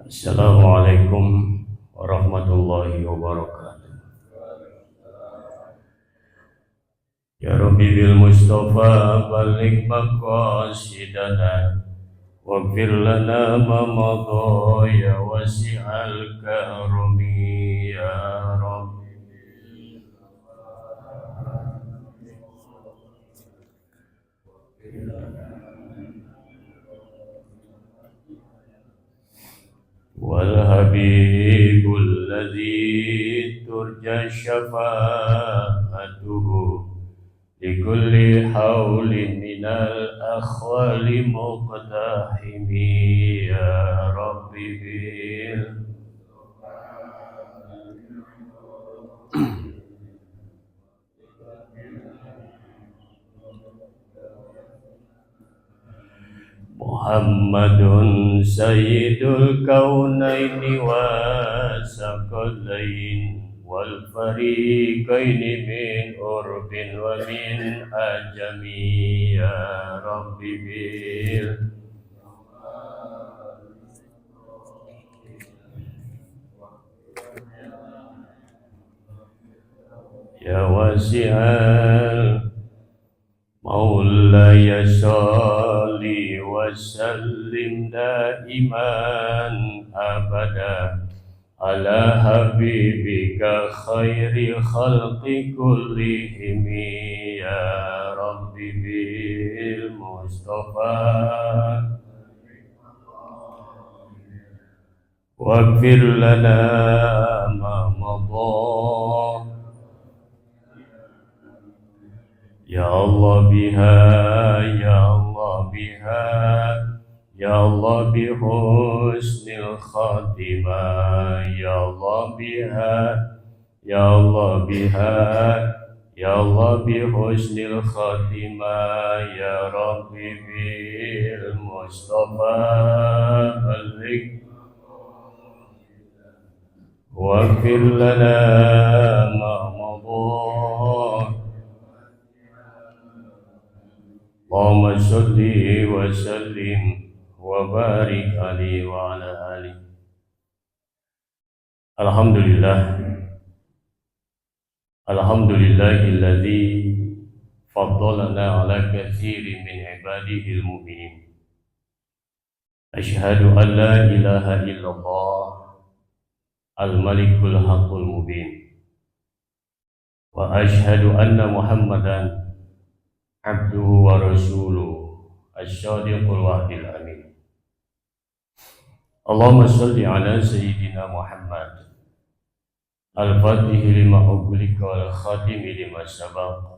Assalamualaikum warahmatullahi wabarakatuh. Ya Rabbi bil Mustafa balik maqasidana waghfir lana ma madha ya wasi'al karami ya Rabbi. Wal habibul ladzi turja syafa'atuhu likulli haulin minal akhwali muqtahimi ya Rabbi bil Muhammadun sayyidul kaunaini wa saqalain wal fariqaini min urbin wa min ajami ya Rabbi bil ya wasi'al Maulaya sholli wa sallim daiman abada ala habibika khairi khalqi kullihim ya Rabbi bil Mustafa waghfir lana ma madha Ya Allah biha, Ya Allah biha, Ya Allah bihusnil khatimah, Ya Allah biha, Ya Allah biha, Ya Allah bihusnil khatimah, Ya Rabbi bil Mustafa balik waghfir lana ma madha Allahumma sholli wa sallim wa barik alaihi wa ala alihi. Alhamdulillah. Alhamdulillahilladzi faddalana ala katsirin min ibadihi al-mu'minin. Asyhadu an la ilaha illallah al-malikul haqqul mubin. Wa asyhadu anna Muhammadan abduhu wa rasuluhu as-sadiqul wa'dil amin. Allahumma salli ala sayyidina Muhammad al-fatihi lima ughliqa wal khatimi lima sabaq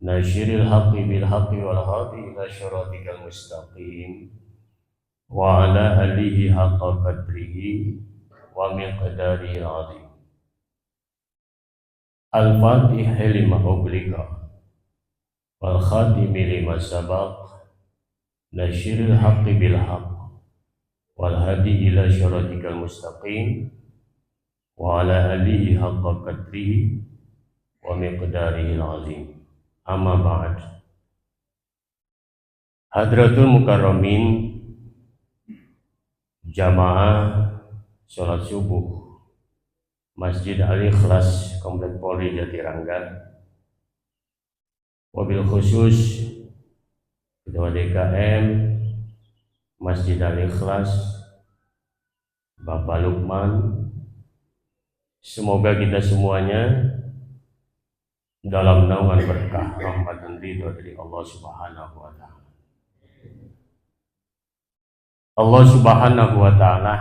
nasyiril haqqi bil haqqi wal hadi ila syiratikal mustaqim wa ala alihi haqqa qadrihi wa miqdarihi al-azim. Al-fatihi lima ughliqa wal khatimi lima sabaq nasyiril haqqi bil haqq wal hadi ila syiratikal mustaqim wa ala alihi haqqa qadrihi wa miqdarihi al-azim. Amma ba'd. Hadratul mukarramin jamaah sholat subuh Masjid Al-Ikhlas Komplek Polri Jatirangga, wabil khusus Ketua DKM Masjid Al-Ikhlas Bapak Lukman, semoga kita semuanya dalam naungan berkah rahmat dan ridho dari Allah Subhanahu wa taala. Allah Subhanahu wa taala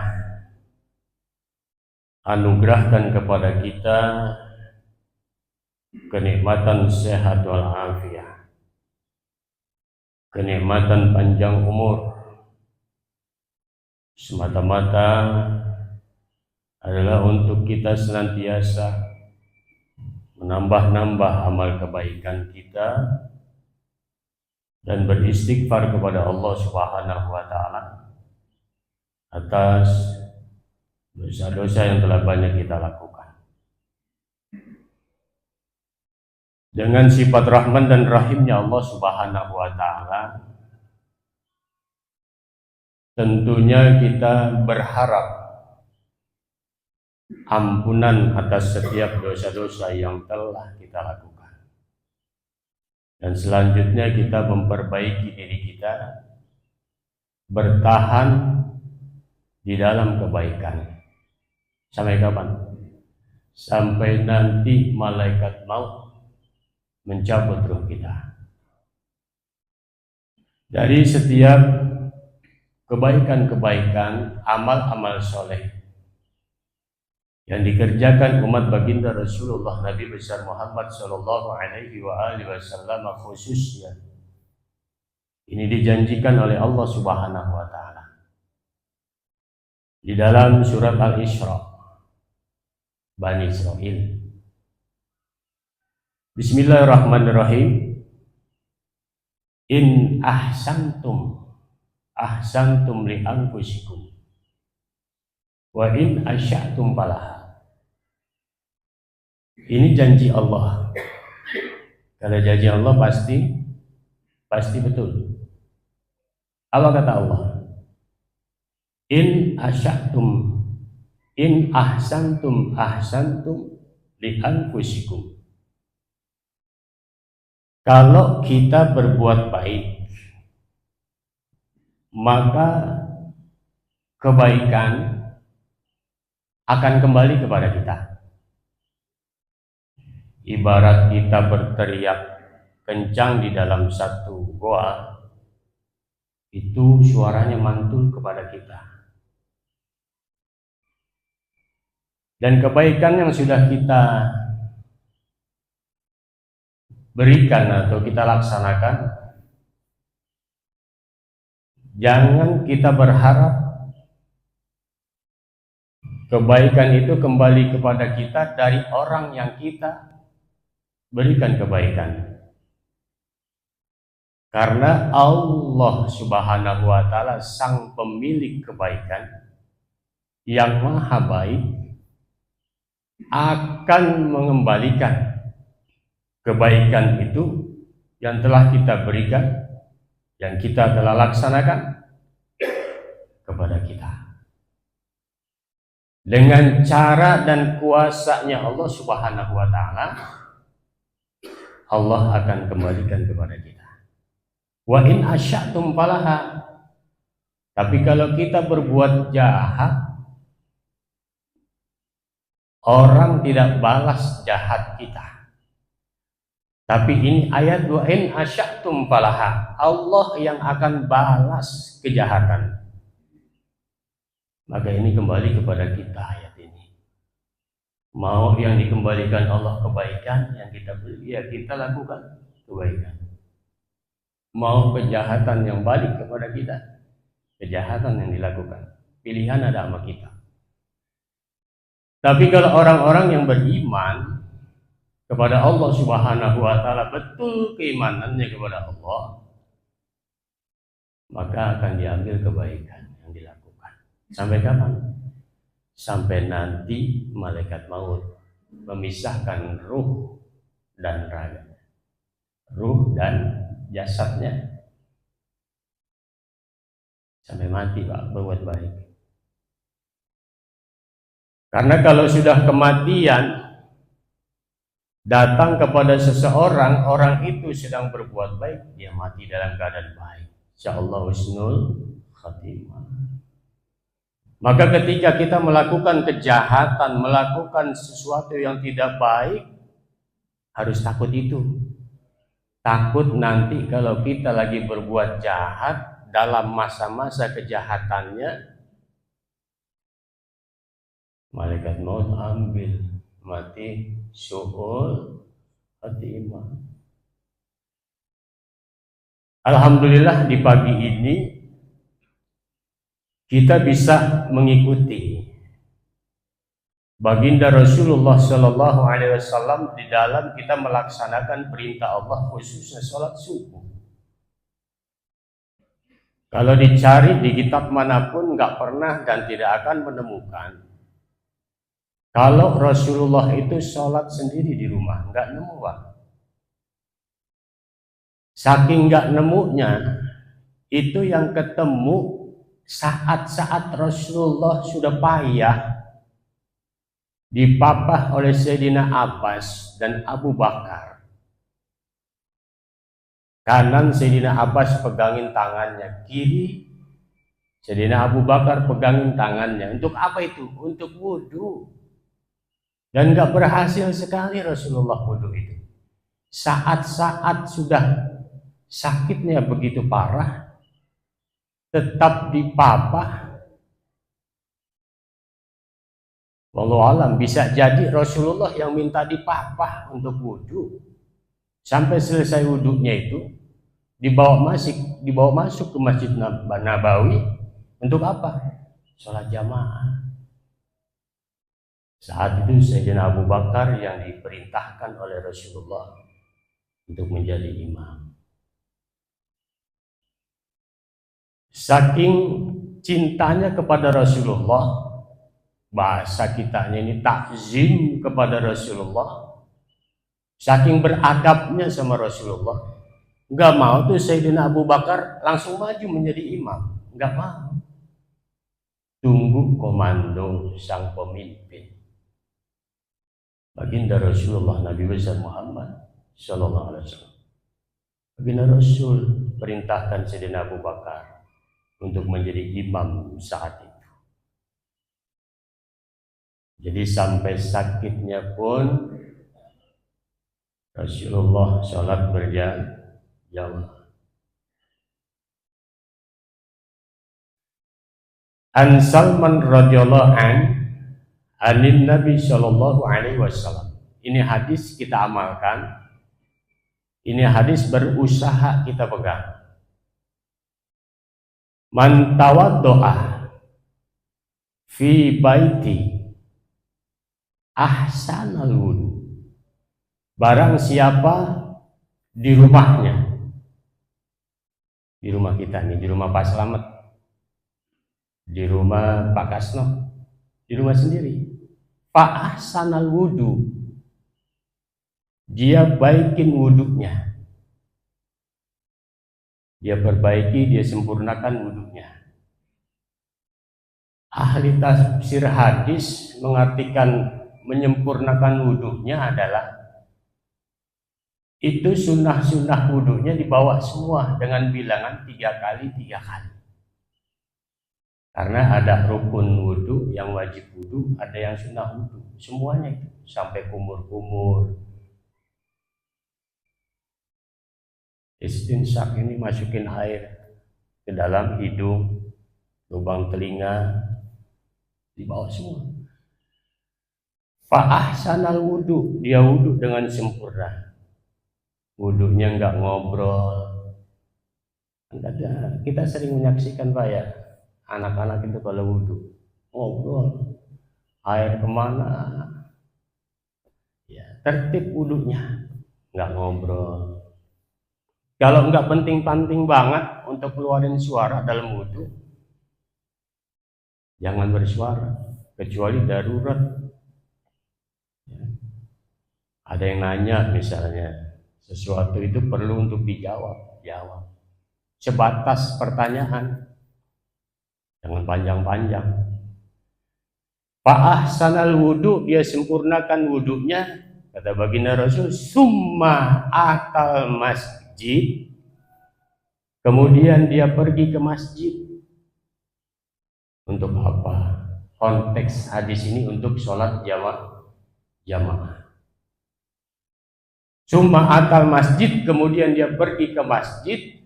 anugerahkan kepada kita kenikmatan sehat wal afiat, kenikmatan panjang umur, semata-mata adalah untuk kita senantiasa menambah-nambah amal kebaikan kita dan beristighfar kepada Allah Subhanahu wa taala atas dosa-dosa yang telah banyak kita lakukan. Dengan sifat Rahman dan Rahimnya Allah Subhanahu wa Ta'ala, tentunya kita berharap ampunan atas setiap dosa-dosa yang telah kita lakukan. Dan selanjutnya kita memperbaiki diri kita, bertahan di dalam kebaikan. Sampai kapan? Sampai nanti malaikat maut mencabut ruh kita. Dari setiap kebaikan-kebaikan, amal-amal soleh yang dikerjakan umat baginda Rasulullah Nabi besar Muhammad Sallallahu Alaihi Wasallam khususnya, ini dijanjikan oleh Allah Subhanahu Wa Taala di dalam surat Al-Isra, Bani Israel. Bismillahirrahmanirrahim. In ahsantum li anfusikum wa in asya'tum falaha. Ini janji Allah. Kalau janji Allah pasti betul. Apa kata Allah? In ahsantum li anfusikum. Kalau kita berbuat baik, maka kebaikan akan kembali kepada kita. Ibarat kita berteriak kencang di dalam satu goa, itu suaranya mantul kepada kita. Dan kebaikan yang sudah kita berikan atau kita laksanakan, jangan kita berharap kebaikan itu kembali kepada kita dari orang yang kita berikan kebaikan. Karena Allah Subhanahu wa Ta'ala sang pemilik kebaikan yang maha baik akan mengembalikan kebaikan itu yang telah kita berikan, yang kita telah laksanakan kepada kita. Dengan cara dan kuasanya Allah Subhanahu wa Ta'ala, Allah akan kembalikan kepada kita. Wa in asya'tum falaha. Tapi kalau kita berbuat jahat, orang tidak balas jahat kita. Tapi ini ayat wa in asya'tum falaha. Allah yang akan balas kejahatan. Maka ini kembali kepada kita ayat ini. Mau yang dikembalikan Allah kebaikan yang kita beri, ya kita lakukan kebaikan. Mau kejahatan yang balik kepada kita, kejahatan yang dilakukan. Pilihan ada sama kita. Tapi kalau orang-orang yang beriman kepada Allah Subhanahu wa Ta'ala, betul keimanannya kepada Allah, maka akan diambil kebaikan yang dilakukan. Sampai kapan? Sampai nanti malaikat maut memisahkan ruh dan raga, ruh dan jasadnya, sampai mati Pak berbuat baik. Karena kalau sudah kematian datang kepada seseorang, orang itu sedang berbuat baik, dia mati dalam keadaan baik, insyaallah husnul khatimah. Maka ketika kita melakukan kejahatan, melakukan sesuatu yang tidak baik, harus takut itu. Takut nanti kalau kita lagi berbuat jahat, dalam masa-masa kejahatannya, malaikat maut ambil, mati su'ul khatimah. Alhamdulillah di pagi ini kita bisa mengikuti baginda Rasulullah Sallallahu Alaihi Wasallam di dalam kita melaksanakan perintah Allah, khususnya sholat subuh. Kalau dicari di kitab manapun nggak pernah dan tidak akan menemukan kalau Rasulullah itu sholat sendiri di rumah, nggak nemu Pak. Saking nggak nemunya, itu yang ketemu saat-saat Rasulullah sudah payah, dipapah oleh Sayyidina Abbas dan Abu Bakar. Kanan Sayyidina Abbas pegangin tangannya, kiri Sayyidina Abu Bakar pegangin tangannya. Untuk apa itu? Untuk wudhu. Dan gak berhasil sekali Rasulullah wudhu itu. Saat-saat sudah sakitnya begitu parah, tetap dipapah. Wallahu alam, bisa jadi Rasulullah yang minta dipapah untuk wudhu. Sampai selesai wudhunya itu dibawa masuk ke Masjid Nabawi. Untuk apa? Sholat jamaah. Saat itu Sayyidina Abu Bakar yang diperintahkan oleh Rasulullah untuk menjadi imam. Saking cintanya kepada Rasulullah, bahasa kitanya ini takzim kepada Rasulullah, saking beradabnya sama Rasulullah, nggak mau tuh Sayyidina Abu Bakar langsung maju menjadi imam, nggak mau. Tunggu komando sang pemimpin. Baginda Rasulullah Nabi besar Muhammad Sallallahu Alaihi Wasallam. Baginda Rasul perintahkan Sayyidina Abu Bakar untuk menjadi imam saat itu. Jadi sampai sakitnya pun Rasulullah sholat berjamaah. An Salman radhiyallahu anin Nabi Shallallahu Alaihi Wasallam. Ini hadis kita amalkan. Ini hadis berusaha kita pegang. Man tawaddo'a fi baiti ahsanal wudu. Barang siapa di rumahnya, di rumah kita nih, di rumah Pak Slamet, di rumah Pak Kasno, di rumah sendiri, Pak ahsanal wudu, dia baikin wudunya, dia perbaiki, dia sempurnakan wudunya. Ahli tafsir hadis mengartikan menyempurnakan wudunya adalah itu sunnah-sunnah wudunya dibawa semua dengan bilangan 3 kali. Karena ada rukun wudu, yang wajib wudu, ada yang sunnah wudu, semuanya itu sampai kumur-kumur. Istinsak ini masukin air ke dalam hidung, lubang telinga, dibawa semua. Fa'ahsanal wudu, dia wudu dengan sempurna. Wudunya nggak ngobrol. Kita sering menyaksikan Pak ya, anak-anak itu kalau wudu ngobrol, air kemana, ya tertib wudunya, nggak ngobrol. Kalau nggak penting-penting banget untuk keluarin suara dalam wudu, jangan bersuara, kecuali darurat. Ya. Ada yang nanya misalnya, sesuatu itu perlu untuk dijawab, jawab. Sebatas pertanyaan, jangan panjang-panjang. Fa'ahsanal wudu, dia sempurnakan wudunya, kata baginda Rasul, summa atal masjid, kemudian dia pergi ke masjid. Untuk apa? Konteks hadis ini untuk sholat jamaah. Summa atal masjid, kemudian dia pergi ke masjid.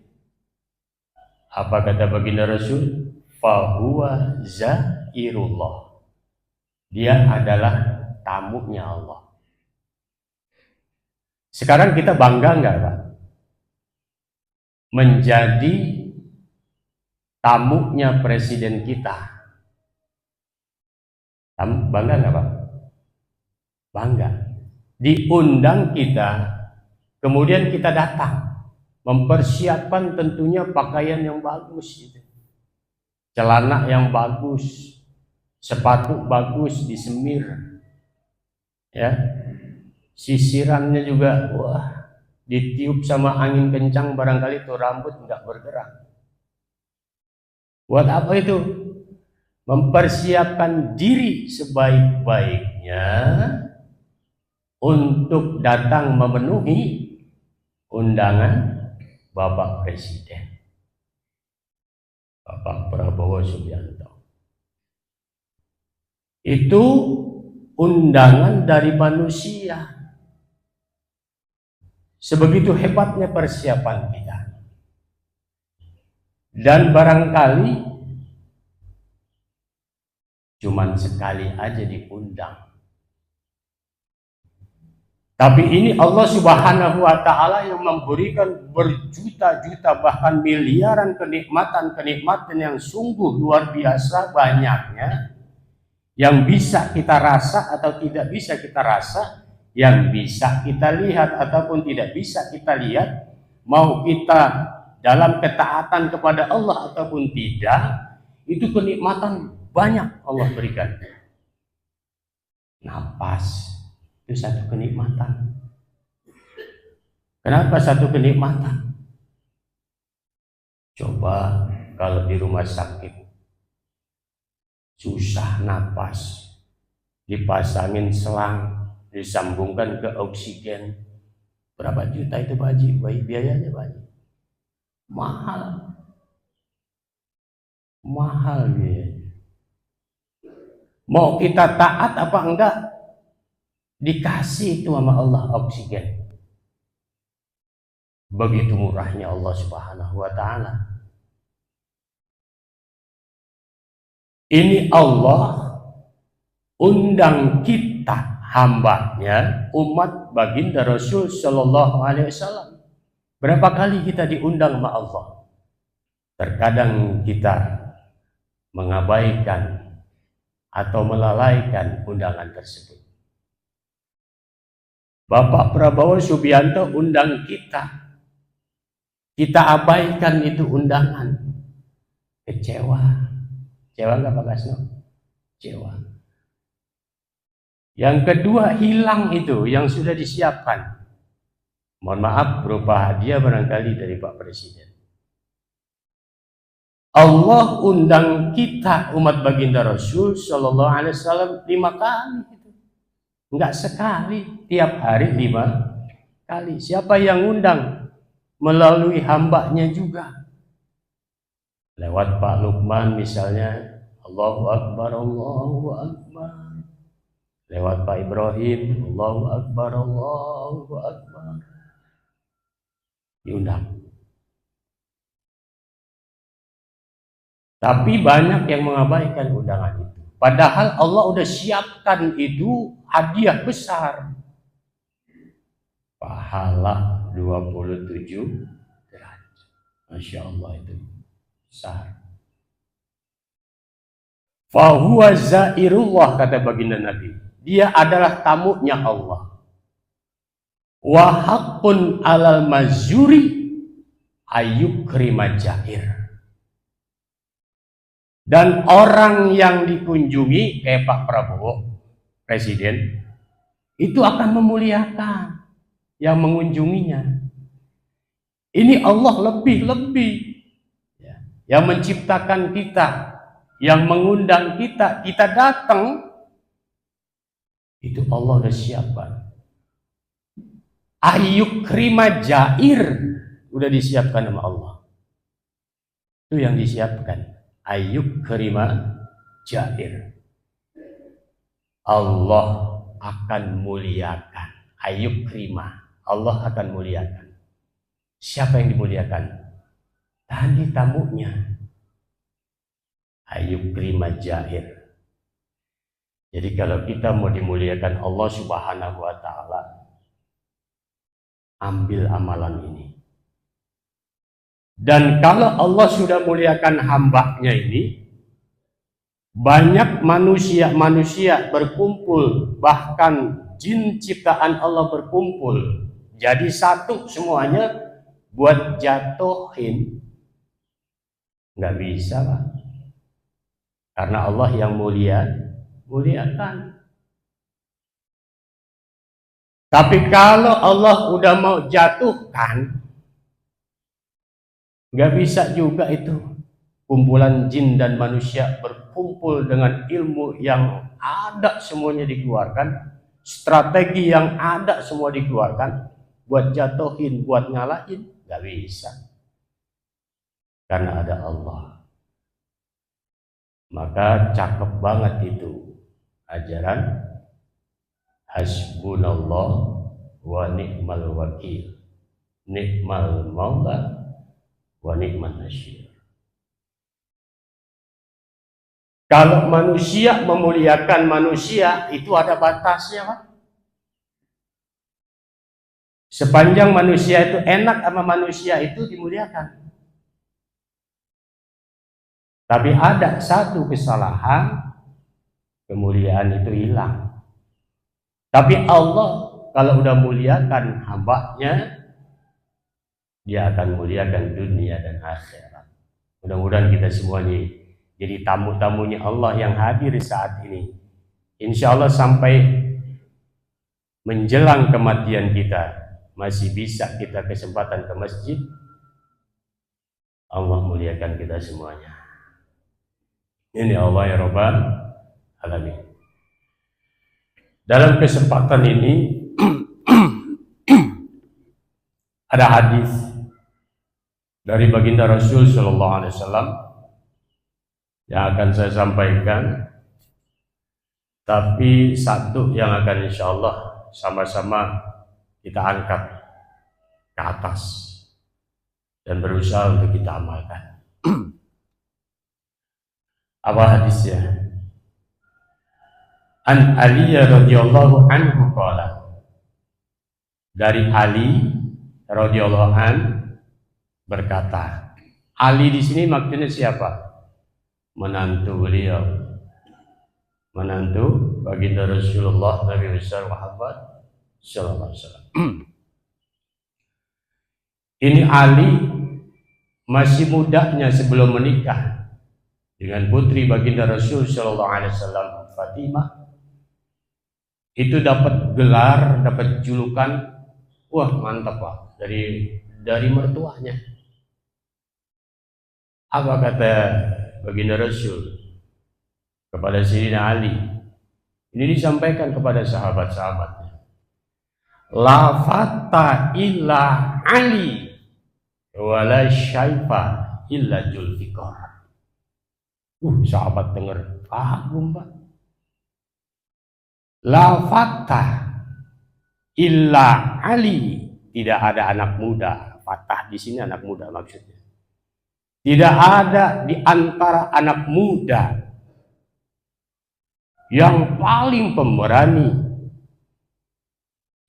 Apa kata baginda Rasul? Fahuwa zairullah, dia adalah tamunya Allah. Sekarang kita bangga nggak Pak menjadi tamunya presiden kita? Bangga nggak Pak? Bangga. Diundang kita, kemudian kita datang, mempersiapkan tentunya pakaian yang bagus, gitu. Celana yang bagus, sepatu bagus, disemir, ya, sisirannya juga wah ditiup sama angin kencang barangkali itu rambut nggak bergerak. Buat apa itu? Mempersiapkan diri sebaik-baiknya untuk datang memenuhi undangan Bapak Presiden, Bapak Prabowo Subianto. Itu undangan dari manusia. Sebegitu hebatnya persiapan kita. Dan barangkali cuman sekali aja diundang. Tapi ini Allah Subhanahu wa Ta'ala yang memberikan berjuta-juta bahkan miliaran kenikmatan yang sungguh luar biasa banyaknya, yang bisa kita rasa atau tidak bisa kita rasa, yang bisa kita lihat ataupun tidak bisa kita lihat, mau kita dalam ketaatan kepada Allah ataupun tidak, itu kenikmatan banyak Allah berikan. Napas itu satu kenikmatan. Kenapa satu kenikmatan? Coba kalau di rumah sakit susah napas, dipasangin selang, disambungkan ke oksigen, berapa juta itu Pak Haji? Biayanya Pak Haji? Mahal biayanya. Mau kita taat apa enggak, dikasih itu sama Allah oksigen. Begitu murahnya Allah Subhanahu wa Ta'ala. Ini Allah undang kita, hambanya, umat baginda Rasul Shallallahu Alaihi Wasallam. Berapa kali kita diundang sama Allah? Terkadang kita mengabaikan atau melalaikan undangan tersebut. Bapak Prabowo Subianto undang kita abaikan itu undangan. Kecewa nggak Pak Kasno? Kecewa. Yang kedua, hilang itu yang sudah disiapkan. Mohon maaf, berupa hadiah barangkali dari Pak Presiden. Allah undang kita umat baginda Rasul Shallallahu Alaihi Wasallam 5 kali, enggak sekali, tiap hari 5 kali. Siapa yang undang? Melalui hambanya juga. Lewat Pak Lukman misalnya, Allahu Akbar, Allahu Akbar. Lewat Pak Ibrahim, Allahu Akbar, Allahu Akbar. Diundang. Tapi banyak yang mengabaikan undangan itu. Padahal Allah udah siapkan itu hadiah besar. Pahala 27 derajat. Masya Allah itu besar. Fahuwa zairullah, kata baginda Nabi. Dia adalah tamunya Allah. Wa haqqun alal mazuri ayyukrima jair. Dan orang yang dikunjungi kayak Pak Prabowo Presiden itu akan memuliakan yang mengunjunginya. Ini Allah lebih-lebih ya, yang menciptakan kita, yang mengundang kita, kita datang, itu Allah udah siapkan. Ayyukrima jair udah disiapkan sama Allah. Itu yang disiapkan. Ayyukrima jair. Allah akan muliakan. Ayyukrima, Allah akan muliakan. Siapa yang dimuliakan? Tadi tamunya. Ayyukrima jair. Jadi kalau kita mau dimuliakan Allah Subhanahu wa Ta'ala, ambil amalan ini. Dan kalau Allah sudah muliakan hambanya ini, banyak manusia berkumpul, bahkan jin ciptaan Allah berkumpul, jadi satu semuanya buat jatuhin, nggak bisa Pak, karena Allah yang muliakan. Tapi kalau Allah udah mau jatuhkan, nggak bisa juga itu. Kumpulan jin dan manusia berkumpul dengan ilmu yang ada semuanya dikeluarkan, strategi yang ada semua dikeluarkan, buat jatuhin, buat ngalahin, nggak bisa. Karena ada Allah. Maka cakep banget itu ajaran hasbunallah wa ni'mal wakil, ni'mal maula wa ni'man nasyir. Kalau manusia memuliakan manusia, itu ada batasnya, Pak. Sepanjang manusia itu enak sama manusia itu dimuliakan. Tapi ada satu kesalahan, kemuliaan itu hilang. Tapi Allah kalau udah muliakan hambanya, dia akan muliakan dunia dan akhirat. Mudah-mudahan kita semua ini jadi tamu-tamunya Allah yang hadir saat ini. Insya Allah sampai menjelang kematian kita masih bisa kita kesempatan ke masjid. Allah muliakan kita semuanya. Ini Allah ya Rabbal Alamin. Dalam kesempatan ini ada hadis dari baginda Rasul Sallallahu Alaihi Wasallam yang akan saya sampaikan, tapi satu yang akan insya Allah sama-sama kita angkat ke atas dan berusaha untuk kita amalkan. Apa hadisnya? An Ali radhiyallahu anhu qala, dari Ali radhiyallahu an berkata. Ali di sini maksudnya siapa? Menantu beliau, menantu baginda Rasulullah Nabi besar Muhammad sallallahu alaihi wasallam. Ini Ali masih mudanya sebelum menikah dengan putri baginda Rasul sallallahu alaihi wasallam Fatimah. Itu dapat gelar, dapat julukan, wah mantap Pak, dari mertuanya. Apa kata baginda Rasul kepada Sayyidina Ali? Ini disampaikan kepada sahabat-sahabatnya. La fata illa Ali wala syaifa illa Zulfikar. Sahabat dengar, paham Pak? La fata illa Ali, tidak ada anak muda. Fatah di sini anak muda maksudnya. Tidak ada di antara anak muda yang paling pemberani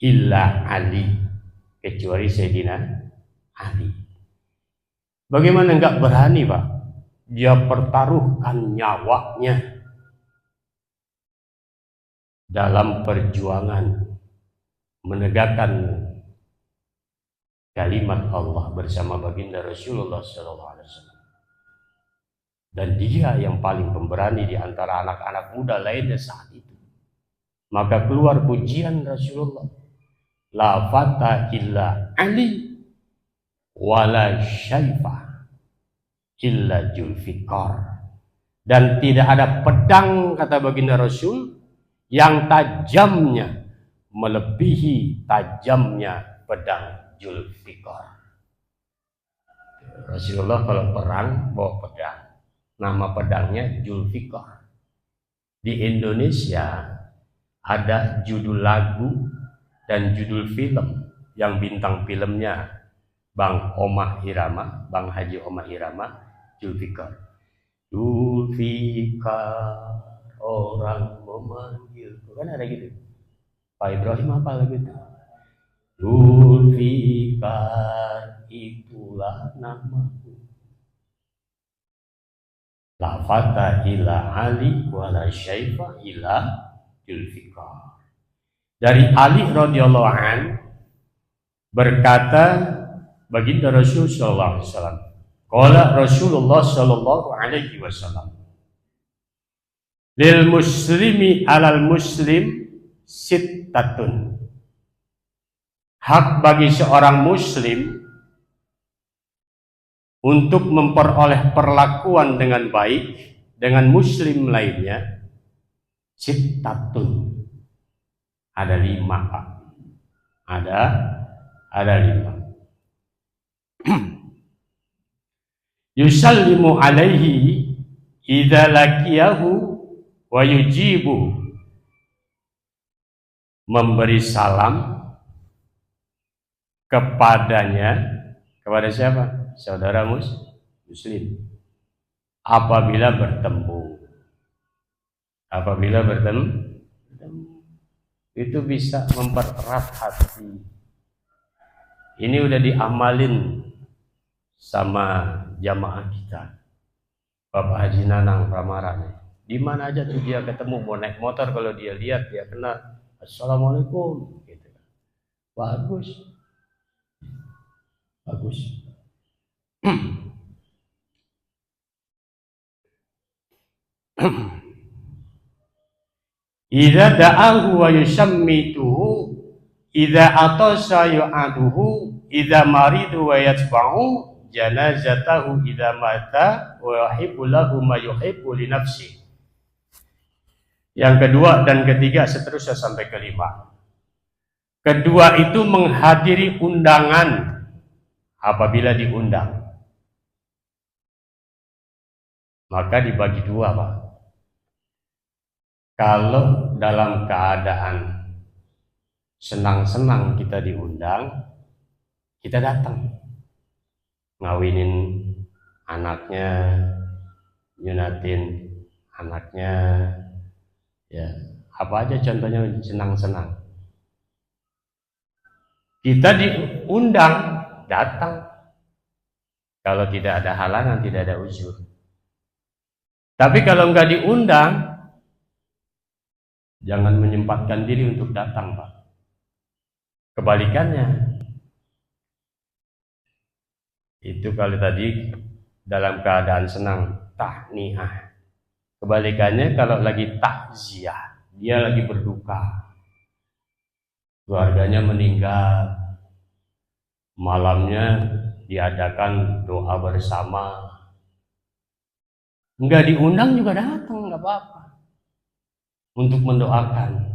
illa Ali, kecuali Sayyidina Ali. Bagaimana enggak berani Pak? Dia pertaruhkan nyawanya dalam perjuangan menegakkan kalimat Allah bersama baginda Rasulullah SAW. Dan dia yang paling pemberani di antara anak-anak muda lainnya saat itu. Maka keluar pujian Rasulullah. La fata illa Ali wala syaifa illa Zulfikar. Dan tidak ada pedang, kata baginda Rasul, yang tajamnya melebihi tajamnya pedang Zulfikar. Rasulullah kalau perang bawa pedang, nama pedangnya Zulfikar. Di Indonesia ada judul lagu dan judul film yang bintang filmnya Bang Omah Irama, Bang Haji Omah Irama, Zulfikar. Zulfikar orang memanggil, kan ada gitu. Pak Ibrahim apa lagu itu? Zulfikar itulah namaku. La fata ila Ali wala syaifa ila Zulfikar. Dari Ali radhiyallahu an berkata baginda Rasul sallallahu alaihi wasallam, qala Rasulullah sallallahu alaihi wasallam, lil muslimi alal muslim sittatun hak bagi seorang muslim untuk memperoleh perlakuan dengan baik dengan muslim lainnya, sittatun. Ada 5, Pak. Ada 5. Yusallimu alaihi idza laqiyahu wa yujibu. Memberi salam kepadanya, kepada siapa? Saudara muslim. Apabila bertemu. Itu bisa mempererat hati. Ini udah diamalin sama jamaah kita. Bapak Haji Nanang Pramara. Di mana aja tuh dia ketemu, mau naik motor, kalau dia lihat dia kenal, assalamualaikum gitu. Bagus. Idza da'ahu wa yusammituhu, idza atasa yu'aduhu, idza maridu wa yatba'u janazatahu, idza mata wa yuhibbu lahu ma yuhibbu li nafsi. Yang kedua dan ketiga seterusnya sampai kelima. Kedua itu menghadiri undangan apabila diundang. Maka dibagi 2, Pak. Kalau dalam keadaan senang-senang kita diundang, kita datang. Ngawinin anaknya, nyunatin anaknya, ya apa aja contohnya senang-senang. Kita diundang, datang. Kalau tidak ada halangan, tidak ada uzur. Tapi kalau nggak diundang, jangan menyempatkan diri untuk datang, Pak. Kebalikannya, itu kalau tadi dalam keadaan senang, tahniah. Kebalikannya kalau lagi takziah, dia lagi berduka, keluarganya meninggal, malamnya diadakan doa bersama, nggak diundang juga datang, nggak apa-apa, untuk mendoakan,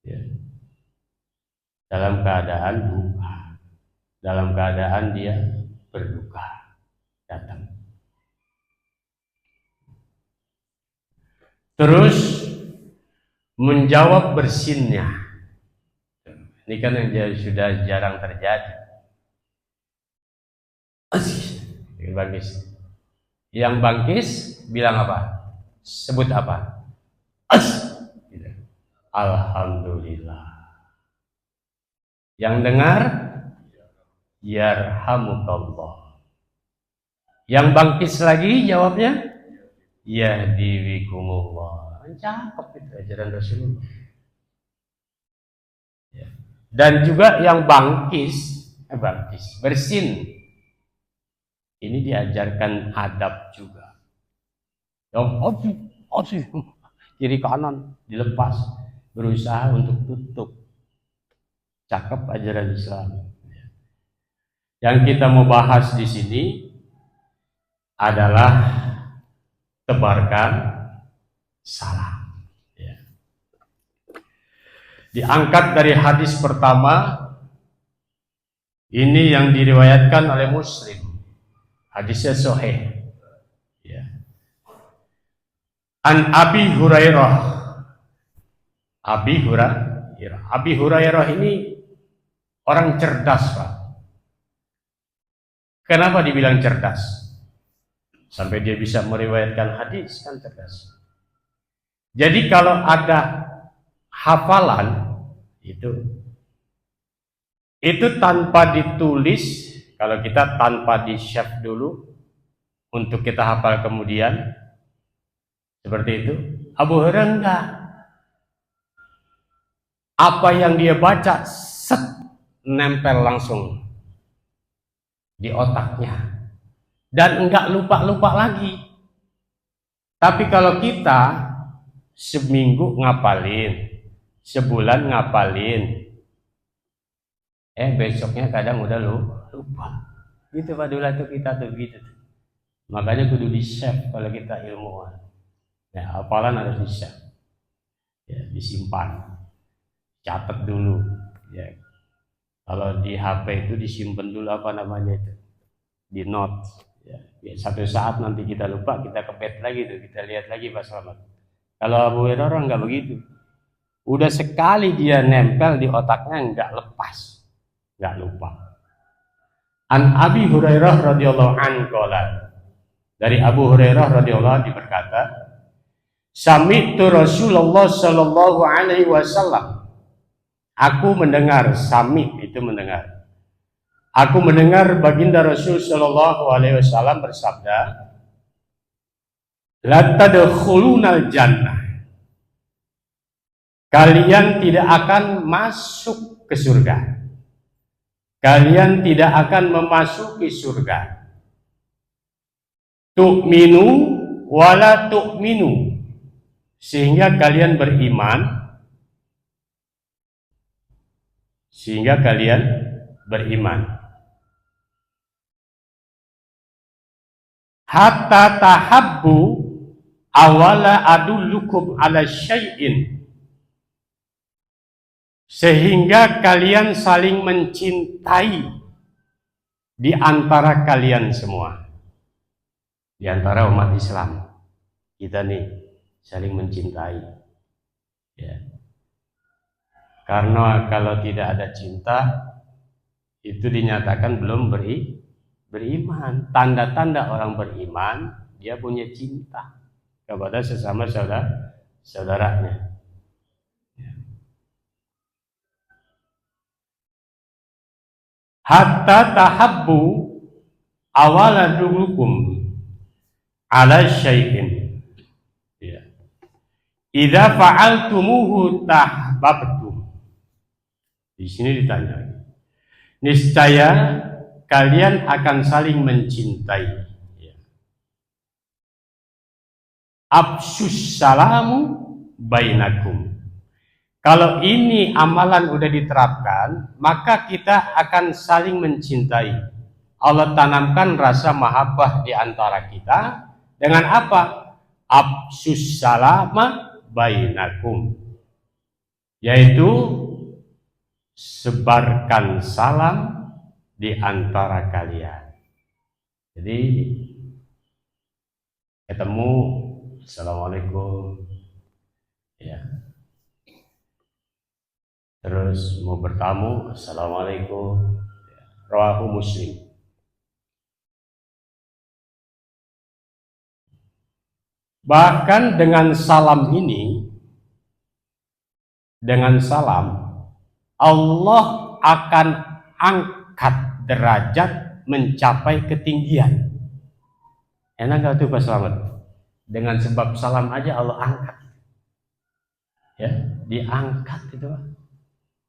ya. Dalam keadaan duka, dalam keadaan dia berduka, datang. Terus menjawab bersinnya. Ini kan yang sudah jarang terjadi. Yang bangkis bilang apa? Sebut apa? Alhamdulillah. Yang dengar, yarhamukallah. Yang bangkis lagi jawabnya, yahdiwikumullah. Cakep itu ajaran Rasulullah. Dan juga yang bangkis, bersin. Ini diajarkan adab juga. Kiri kanan dilepas, berusaha untuk tutup. Cakep ajaran Islam. Yang kita mau bahas di sini adalah tebarkan salam. Diangkat dari hadis pertama, ini yang diriwayatkan oleh Muslim. Hadisnya sahih. An Abi Hurairah. Abi Hurairah ini orang cerdas, Pak. Kenapa dibilang cerdas? Sampai dia bisa meriwayatkan hadis, kan cerdas. Jadi kalau ada hafalan itu tanpa ditulis, kalau kita tanpa di-save dulu untuk kita hafal kemudian, seperti itu. Abu Hurairah enggak. Apa yang dia baca, nempel langsung di otaknya. Dan enggak lupa-lupa lagi. Tapi kalau kita seminggu ngapalin, sebulan ngapalin, Besoknya kadang udah lupa. Gitu Pak Dula tuh kita tuh gitu. Makanya kudu di-save kalau kita ilmuwan. Ya, hafalan harus di-save. Ya, disimpan. Catat dulu. Ya. Kalau di HP itu disimpan dulu apa namanya itu? Di notes. Ya. Satu saat nanti kita lupa, kita kepet lagi tuh, kita lihat lagi Pak Slamet. Kalau Abu Hurairah nggak begitu. Udah sekali dia nempel di otaknya nggak lepas, nggak lupa. An Abi Hurairah radhiyallahu anhu qala. Dari Abu Hurairah radhiyallahu anhu berkata, sami'tu Rasulullah sallallahu alaihi wasallam. Aku mendengar, sami itu mendengar. Aku mendengar baginda Rasul sallallahu alaihi wasallam bersabda, la tadkhulunal jannah. Kalian tidak akan masuk ke surga. Kalian tidak akan memasuki surga. Tu'minu wala tu'minu. Sehingga kalian beriman. Sehingga kalian beriman. Hatta tahabbu awala adullukum ala syai'in. Sehingga kalian saling mencintai di antara kalian semua, di antara umat Islam kita nih saling mencintai ya. Karena kalau tidak ada cinta itu dinyatakan belum beriman. Tanda-tanda orang beriman dia punya cinta kepada sesama saudaranya. Hatta tahabbu awala dulukum ala syai'in. Ya. Idza fa'altumuhu tahbabtum. Di sini ditanya. Niscaya kalian akan saling mencintai. Ya. Absus salamu bainakum. Kalau ini amalan udah diterapkan, maka kita akan saling mencintai. Allah tanamkan rasa mahabbah di antara kita dengan apa? Absus salama bainakum. Yaitu sebarkan salam di antara kalian. Jadi ketemu, assalamualaikum. Ya. Terus mau bertamu, assalamualaikum. Rawahu Muslim. Bahkan dengan salam ini, dengan salam, Allah akan angkat derajat mencapai ketinggian. Enak gak tuh Pak Slamet? Dengan sebab salam aja Allah angkat. Ya, diangkat itu Pak.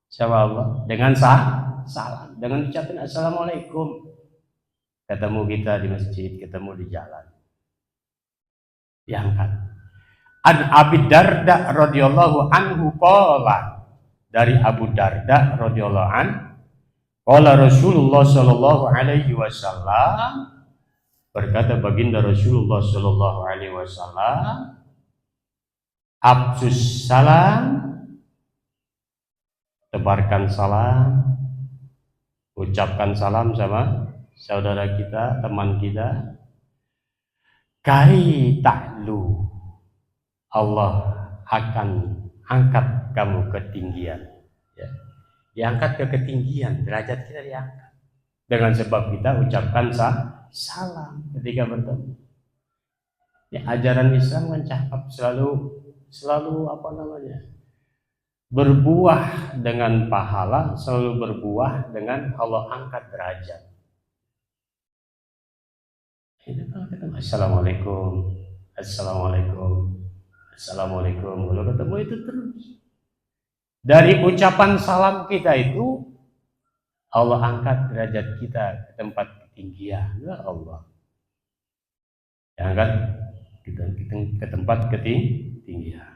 Sama Allah dengan salam, dengan ucapin assalamualaikum. Ketemu kita di masjid, ketemu di jalan, diangkat. An Abi Darda radhiyallahu anhu qala, dari Abu Darda radhiyallahu an, qala Rasulullah sallallahu alaihi wasallam, berkata baginda Rasulullah sallallahu alaihi wasallam, absus salam, tebarkan salam, ucapkan salam sama saudara kita, teman kita. Kai ta'lu, Allah akan angkat kamu ketinggian. Ya. Diangkat ke ketinggian, derajat kita diangkat. Dengan sebab kita ucapkan salam ketika bertemu. Ya, ajaran Islam kan cakep, selalu apa namanya? Berbuah dengan pahala, selalu berbuah dengan Allah angkat derajat. Assalamualaikum, assalamualaikum, assalamualaikum. Kalau ketemu itu terus. Dari ucapan salam kita itu Allah angkat derajat kita ke tempat ketinggian. Ya Allah. Angkat kita ke tempat ketinggian.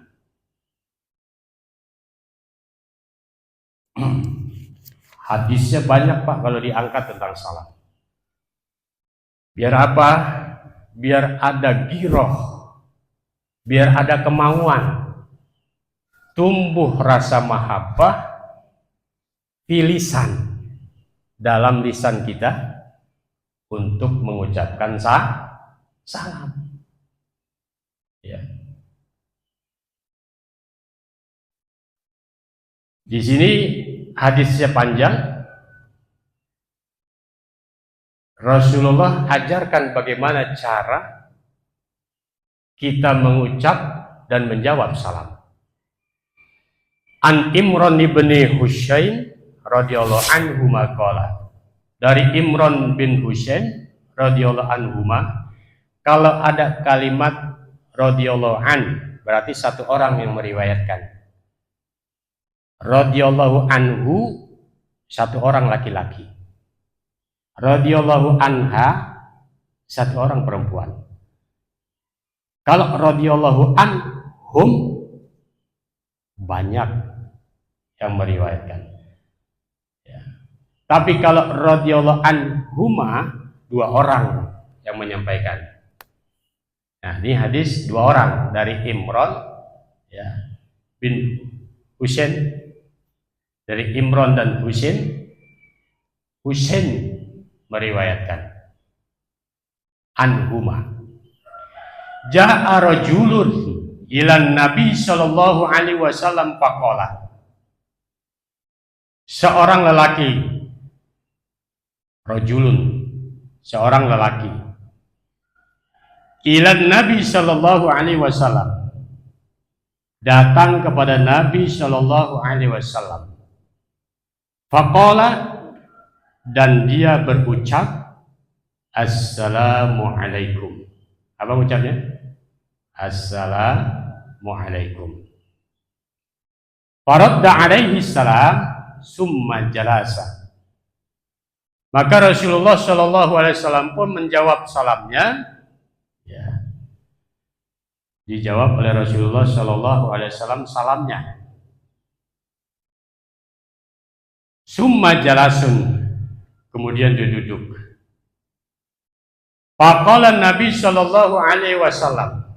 Hadisnya banyak Pak kalau diangkat tentang salam. Biar apa? Biar ada giroh, biar ada kemauan, tumbuh rasa mahabbah di lisan, dalam lisan kita untuk mengucapkan salam. Ya. Di sini hadisnya panjang. Rasulullah ajarkan bagaimana cara kita mengucap dan menjawab salam. An Imran bin Husain radhiyallahu anhu maqala. Dari Imran bin Husain radhiyallahu anhu, kalau ada kalimat radhiyallahu an, berarti satu orang yang meriwayatkan. Radhiyallahu anhu, satu orang laki-laki. Radhiyallahu anha, satu orang perempuan. Kalau radhiyallahu anhum, banyak yang meriwayatkan. Ya. Tapi kalau radhiyallahu anhuma, dua orang yang menyampaikan. Nah, ini hadis dua orang dari Imran ya, bin Husain, dari Imran dan Husain. Husain meriwayatkan anhuma. Ja'a rajulun ilan Nabi sallallahu alaihi wasallam faqala. Seorang lelaki, rajulun, seorang lelaki, ilan Nabi sallallahu alaihi wasallam, datang kepada Nabi sallallahu alaihi wasallam. Faqala, dan dia berucap assalamualaikum. Apa ucapnya? Assalamualaikum. Faradda alaihi salam summa jalasa. Maka Rasulullah Shallallahu Alaihi Wasallam pun menjawab salamnya. Ya. Dijawab oleh Rasulullah Shallallahu Alaihi Wasallam salamnya. Summa jalasun. Kemudian dia duduk. Faqala Nabi sallallahu alaihi wasallam.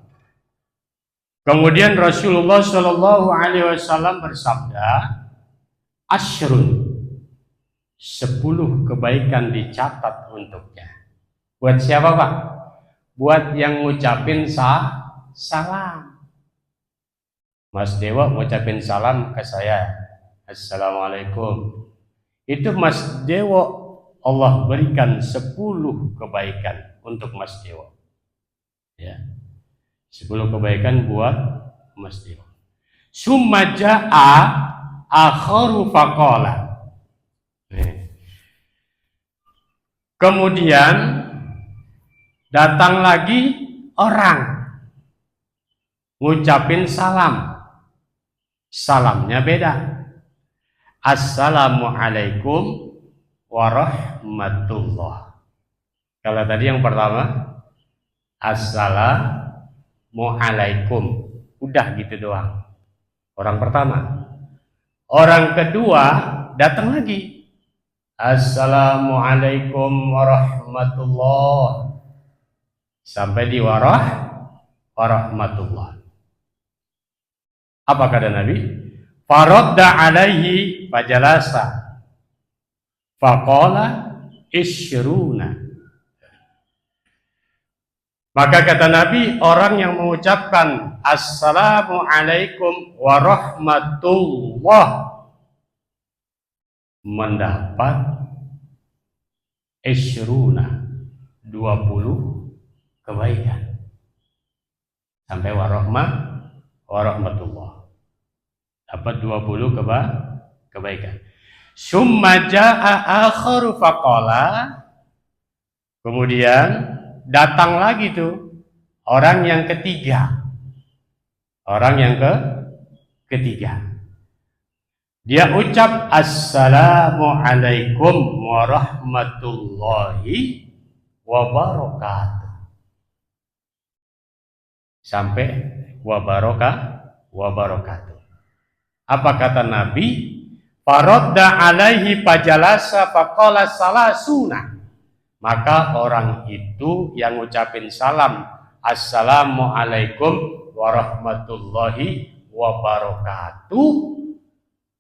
Kemudian Rasulullah sallallahu alaihi wasallam bersabda, asyrun, 10 kebaikan dicatat untuknya. Buat siapa, Pak? Buat yang ngucapin salam. Mas Dewa ngucapin salam ke saya. Assalamualaikum. Itu Mas Dewa, Allah berikan 10 kebaikan untuk Mas Dewa. Ya. 10 kebaikan buat Mas Dewa. Summa ja'a akharu faqala. Kemudian datang lagi orang ngucapin salam. Salamnya beda. Assalamualaikum warahmatullah. Kalau tadi yang pertama assalamualaikum, udah gitu doang. Orang pertama. Orang kedua datang lagi, assalamualaikum warahmatullah, sampai di warahmatullah. Apa kata Nabi? Faradda alaihi fajalasa faqala isyruna. Maka kata Nabi, orang yang mengucapkan assalamualaikum warahmatullah mendapat isyruna, 20 kebaikan sampai warahmatullah, dapat 20 kebaikan. Summa ja'a akharu faqala, kemudian datang lagi tuh orang yang ketiga. Orang yang ketiga. Dia ucap assalamualaikum warahmatullahi wabarakatuh. Sampai wabarakatuh. Apa kata Nabi? Faradda alaihi fajalasa faqala salasuna. Maka orang itu yang ngucapin salam, Assalamualaikum warahmatullahi wabarakatuh,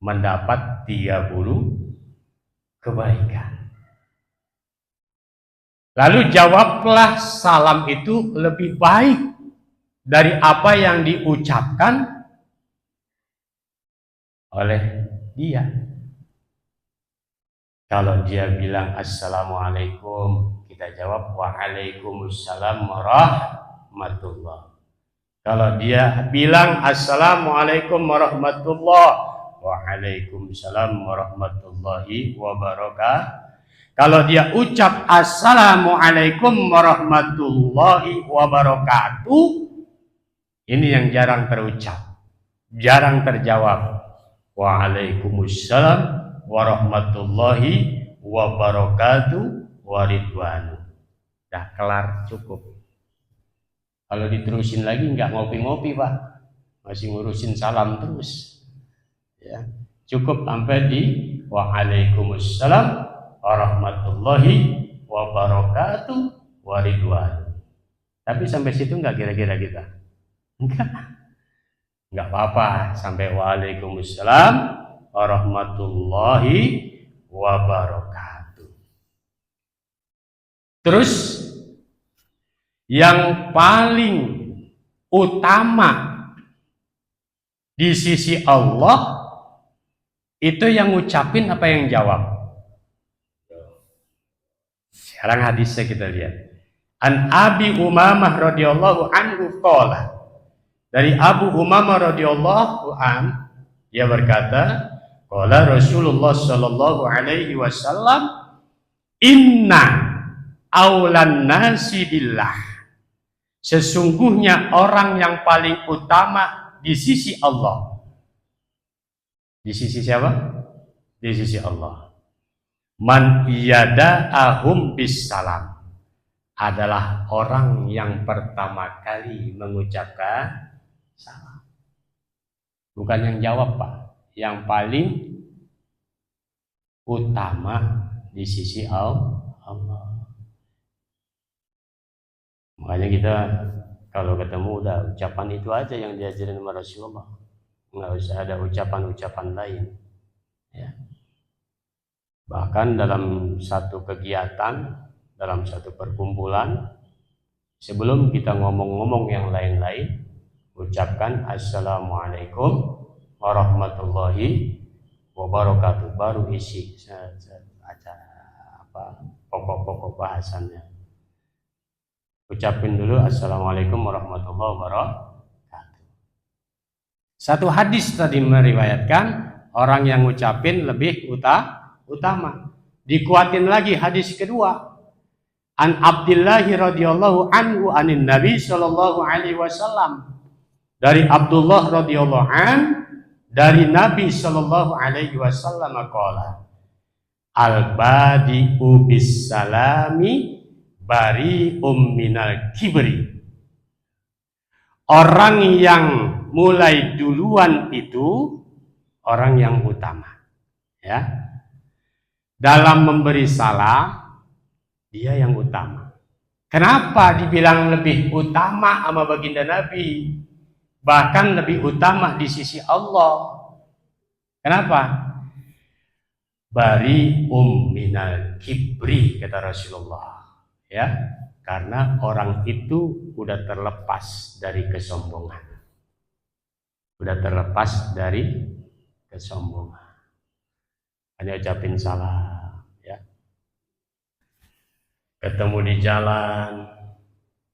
mendapat 30 kebaikan. Lalu jawablah salam itu lebih baik dari apa yang diucapkan oleh dia. Kalau dia bilang Assalamualaikum, kita jawab Waalaikumsalam warahmatullah. Kalau dia bilang Assalamualaikum warahmatullah, Waalaikumsalam warahmatullahi wabarakatuh. Kalau dia ucap Assalamualaikum warahmatullahi wabarakatuh, ini yang jarang terucap, jarang terjawab. Waalaikumsalam warahmatullahi wabarakatuh waridwanu. Dah kelar, cukup. Kalau diterusin lagi nggak ngopi-ngopi Pak, masih ngurusin salam terus. Ya, cukup sampai di Waalaikumsalam warahmatullahi wabarakatuh waridwanu. Tapi sampai situ nggak kira-kira kita? Nggak apa-apa sampai Waalaikumsalam warahmatullahi wabarakatuh. Terus yang paling utama di sisi Allah itu yang ngucapin apa yang jawab? Sekarang hadisnya kita lihat. An Abi Umamah radhiyallahu anhu qala. Dari Abu Umamah radhiyallahu an, dia berkata, qala Rasulullah sallallahu alaihi wasallam, inna aulan nasi billah. Sesungguhnya orang yang paling utama di sisi Allah. Di sisi siapa? Di sisi Allah. Man yada'ahum bisalam, adalah orang yang pertama kali mengucapkan salam. Bukan yang jawab Pak, yang paling utama di sisi Allah. Makanya kita kalau ketemu udah ucapan itu aja yang diajarin sama Rasulullah, nggak usah ada ucapan-ucapan lain ya. Bahkan dalam satu kegiatan, dalam satu perkumpulan, sebelum kita ngomong-ngomong yang lain-lain, ucapkan Assalamualaikum warahmatullahi wabarakatuh, baru isi pokok-pokok bahasannya. Ucapin dulu Assalamualaikum warahmatullahi wabarakatuh. Satu hadis tadi meriwayatkan orang yang ngucapin lebih utama. Dikuatin lagi hadis kedua. An Abdullah radhiyallahu anhu anin Nabi sallallahu alaihi wasallam. Dari Abdullah radhiyallahu an, dari Nabi sallallahu alaihi wasallam qala. Al-badi'u bis salami bari'um minal kibri. Orang yang mulai duluan itu orang yang utama. Ya. Dalam memberi salam, dia yang utama. Kenapa dibilang lebih utama sama baginda Nabi? Bahkan lebih utama di sisi Allah. Kenapa? Bari minal kibri, kata Rasulullah. Ya, karena orang itu udah terlepas dari kesombongan. Udah terlepas dari kesombongan. Hanya ucapin salam, ya. Ketemu di jalan,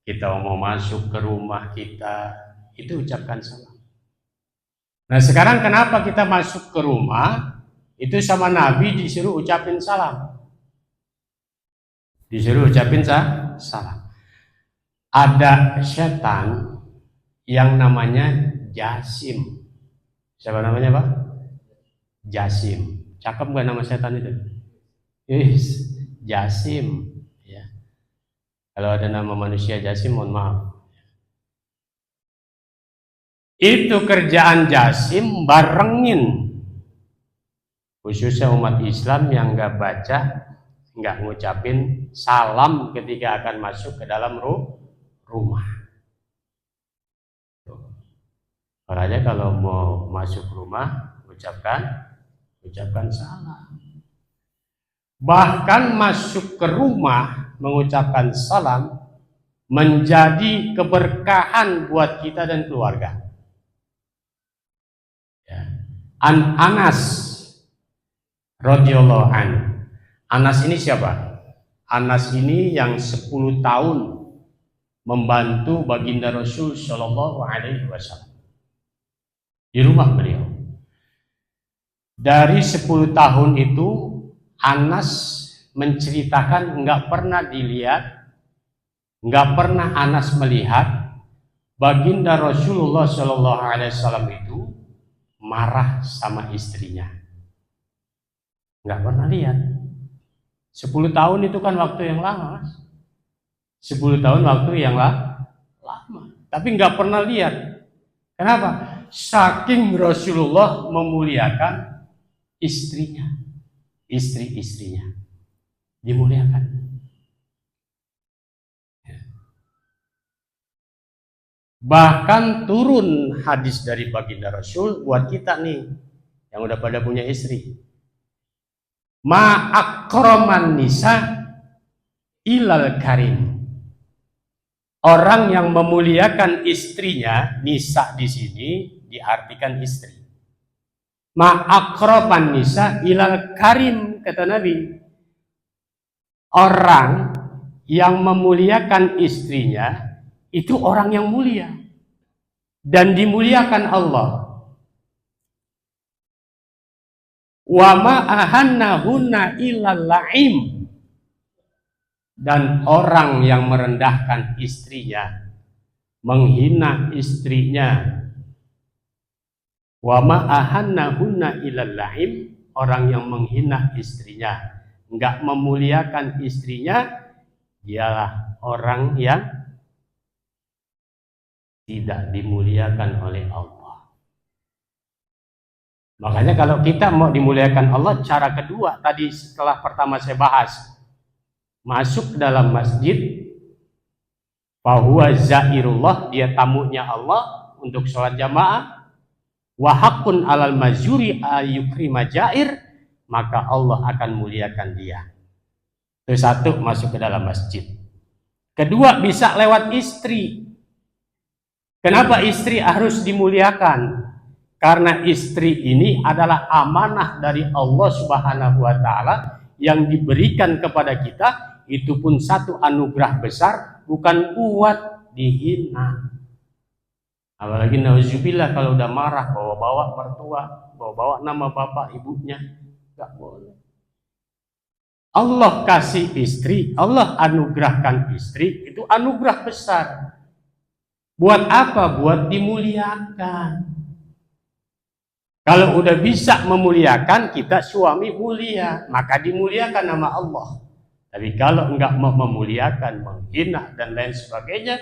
kita mau masuk ke rumah kita, itu ucapkan salam. Nah sekarang kenapa kita masuk ke rumah, itu sama Nabi disuruh ucapin salam. Disuruh ucapin salam. Ada setan yang namanya Jasim. Siapa namanya Pak? Jasim. Cakep gak nama setan itu? Yes, Jasim. Ya. Kalau ada nama manusia Jasim, mohon maaf. Itu kerjaan Jasim barengin khususnya umat Islam yang nggak baca, nggak ngucapin salam ketika akan masuk ke dalam rumah. Makanya kalau mau masuk rumah, ucapkan salam. Bahkan masuk ke rumah mengucapkan salam menjadi keberkahan buat kita dan keluarga. Ya. Anas radhiyallahu an. Anas ini siapa? Anas ini yang 10 tahun membantu baginda Rasul Shallallahu Alaihi Wasallam di rumah beliau. Dari 10 tahun itu Anas menceritakan nggak pernah dilihat, nggak pernah Anas melihat baginda Rasulullah Shallallahu Alaihi Wasallam itu marah sama istrinya. Nggak pernah lihat. 10 tahun itu kan waktu yang lama, Mas. 10 tahun waktu yang lama. Tapi nggak pernah lihat. Kenapa? Saking Rasulullah memuliakan istrinya, istri-istrinya dimuliakan. Bahkan turun hadis dari baginda Rasul buat kita nih yang udah pada punya istri. Ma akraman nisa ilal karim. Orang yang memuliakan istrinya, nisa di sini diartikan istri. Ma akraman nisa ilal karim, kata Nabi. Orang yang memuliakan istrinya itu orang yang mulia dan dimuliakan Allah. Wa ma ahannahunna ilal la'im. Dan orang yang merendahkan istrinya, menghina istrinya, wa ma ahannahunna ilal la'im, orang yang menghina istrinya, enggak memuliakan istrinya, dialah orang yang tidak dimuliakan oleh Allah. Makanya kalau kita mau dimuliakan Allah, cara kedua tadi setelah pertama saya bahas, masuk ke dalam masjid, fahuwa zairullah, dia tamunya Allah untuk sholat jamaah, wa haqqun alal mazuri ayukrima jair, maka Allah akan muliakan dia. Itu satu, masuk ke dalam masjid. Kedua, bisa lewat istri. Kenapa istri harus dimuliakan? Karena istri ini adalah amanah dari Allah Subhanahu wa Ta'ala yang diberikan kepada kita. Itu pun satu anugerah besar, bukan buat dihina. Apalagi nauzubillah kalau udah marah, bawa-bawa mertua, bawa-bawa nama bapak ibunya, nggak boleh. Allah kasih istri, Allah anugerahkan istri, itu anugerah besar. Buat apa? Buat dimuliakan. Kalau udah bisa memuliakan, kita suami mulia, maka dimuliakan nama Allah. Tapi kalau enggak mau memuliakan, menghina dan lain sebagainya,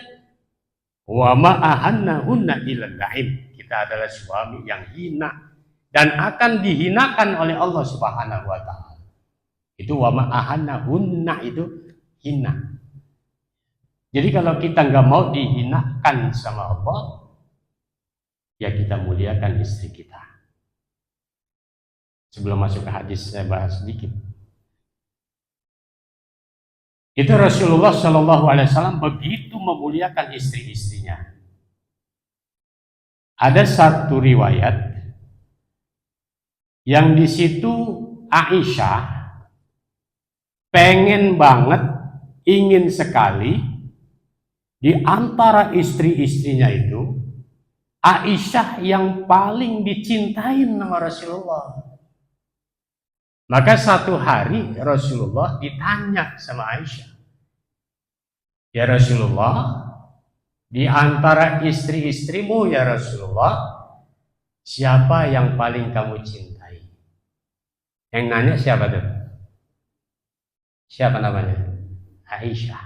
wa ma ahannahunna ilal la'im, kita adalah suami yang hina dan akan dihinakan oleh Allah Subhanahu wa Ta'ala. Itu wa ma ahannahunna, itu hina. Jadi kalau kita enggak mau dihinakan sama Allah, ya kita muliakan istri kita. Sebelum masuk ke hadis saya bahas sedikit. Itu Rasulullah Shallallahu Alaihi Wasallam begitu memuliakan istri-istrinya. Ada satu riwayat yang di situ Aisyah pengen banget, ingin sekali di antara istri-istrinya itu Aisyah yang paling dicintai sama Rasulullah. Maka satu hari Rasulullah ditanya sama Aisyah, ya Rasulullah, di antara istri-istrimu ya Rasulullah, siapa yang paling kamu cintai? Yang nanya siapa tuh? Siapa namanya? Aisyah.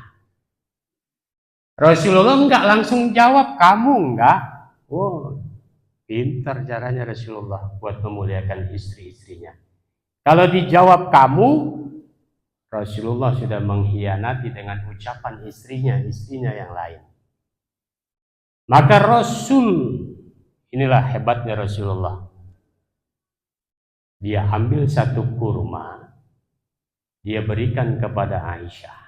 Rasulullah enggak langsung jawab, kamu enggak. Oh, pintar caranya Rasulullah buat memuliakan istri-istrinya. Kalau dijawab kamu, Rasulullah sudah mengkhianati dengan ucapan istrinya yang lain. Maka Rasul, inilah hebatnya Rasulullah. Dia ambil satu kurma, dia berikan kepada Aisyah.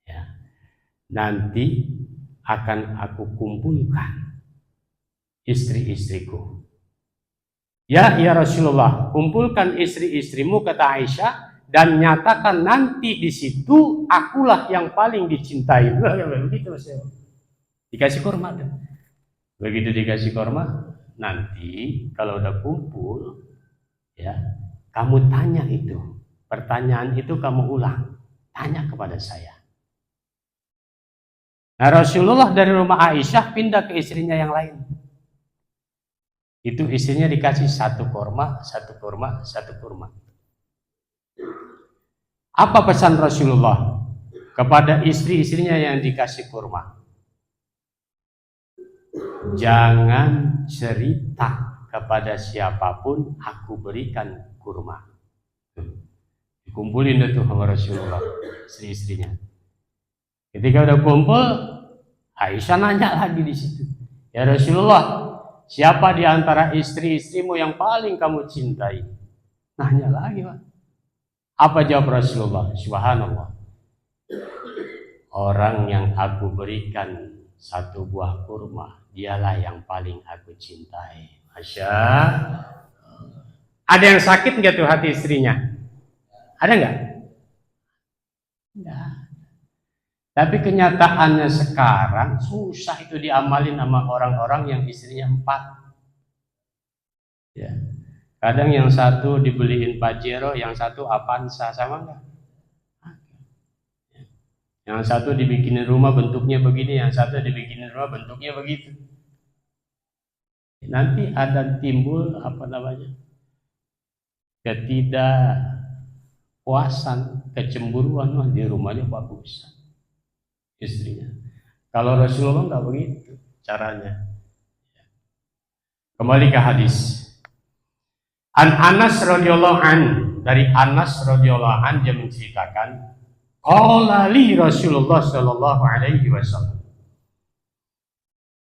Ya. Nanti akan aku kumpulkan istri-istriku. Ya Rasulullah, kumpulkan istri-istrimu, kata Aisyah, dan nyatakan nanti di situ akulah yang paling dicintai. Begitu dikasih kurma. Begitu dikasih kurma, nanti kalau udah kumpul, ya kamu tanya itu, pertanyaan itu kamu ulang, tanya kepada saya. Nah, Rasulullah dari rumah Aisyah pindah ke istrinya yang lain. Itu istrinya dikasih satu kurma. Apa pesan Rasulullah kepada istri-istrinya yang dikasih kurma? Jangan cerita kepada siapapun aku berikan kurma. Dikumpulin itu sama Rasulullah istri-istrinya. Ketika udah kumpul, Aisyah nanya lagi di situ. Ya Rasulullah, siapa di antara istri-istrimu yang paling kamu cintai? Nanya lagi, Pak. Apa jawab Rasulullah? Subhanallah. Orang yang aku berikan satu buah kurma, dialah yang paling aku cintai. Masya. Ada yang sakit nggak tuh hati istrinya? Ada nggak? Enggak. Tapi kenyataannya sekarang susah itu diamalin sama orang-orang yang istrinya 4. Ya. Kadang yang satu dibeliin Pajero, yang satu Avanza, sama enggak? Yang satu dibikinin rumah bentuknya begini, yang satu dibikinin rumah bentuknya begitu. Nanti ada timbul ketidakpuasan, kecemburuan, di rumahnya bagus istrinya. Kalau Rasulullah nggak begitu caranya. Kembali ke hadis. An Anas radhiyallahu an, dari Anas radhiyallahu an dia menceritakan, qala li Rasulullah sallallahu alaihi wasallam.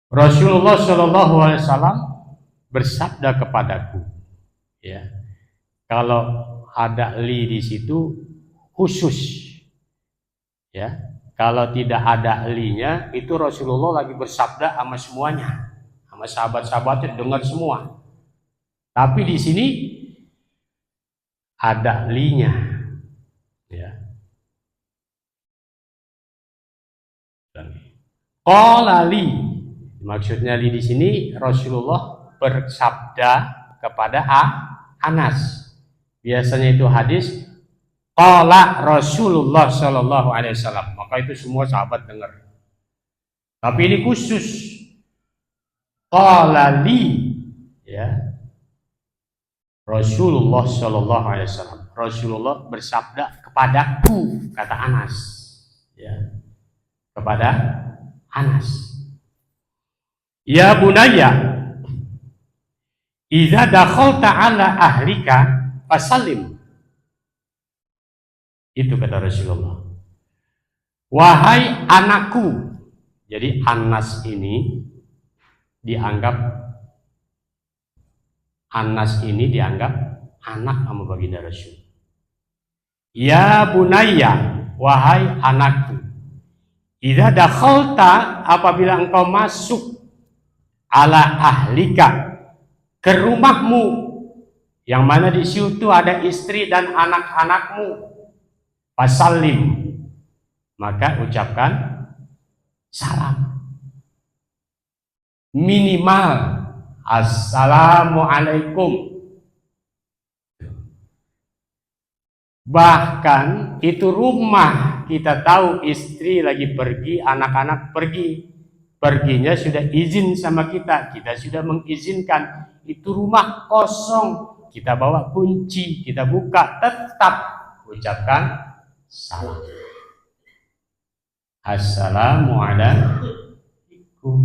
Rasulullah sallallahu alaihi wasallam bersabda kepadaku, ya. Kalau ada li di situ khusus, ya. Kalau tidak ada li-nya, itu Rasulullah lagi bersabda sama semuanya, sama sahabat-sahabatnya dengar semua. Tapi di sini ada li-nya, ya. Qala li, maksudnya li di sini Rasulullah bersabda kepada Anas. Biasanya itu hadis qala Rasulullah sallallahu alaihi wasallam, maka itu semua sahabat dengar. Tapi ini khusus qala li, ya. Rasulullah sallallahu alaihi wasallam. Rasulullah bersabda kepadaku, kata Anas, ya. Kepada Anas. Ya bunayya, idza dakhalta ala ahlika fasallim. Itu kata Rasulullah. Wahai anakku. Jadi Anas ini dianggap anak sama baginda Rasul. Ya bunayya, wahai anakku. Idza dakhalta, apabila engkau masuk ala ahlika, ke rumahmu, yang mana di situ ada istri dan anak-anakmu, fasallim, maka ucapkan salam. Minimal assalamualaikum. Bahkan itu rumah, kita tahu istri lagi pergi, anak-anak pergi, perginya sudah izin sama kita sudah mengizinkan. Itu rumah kosong, kita bawa kunci, kita buka, tetap ucapkan salam. Assalamualaikum,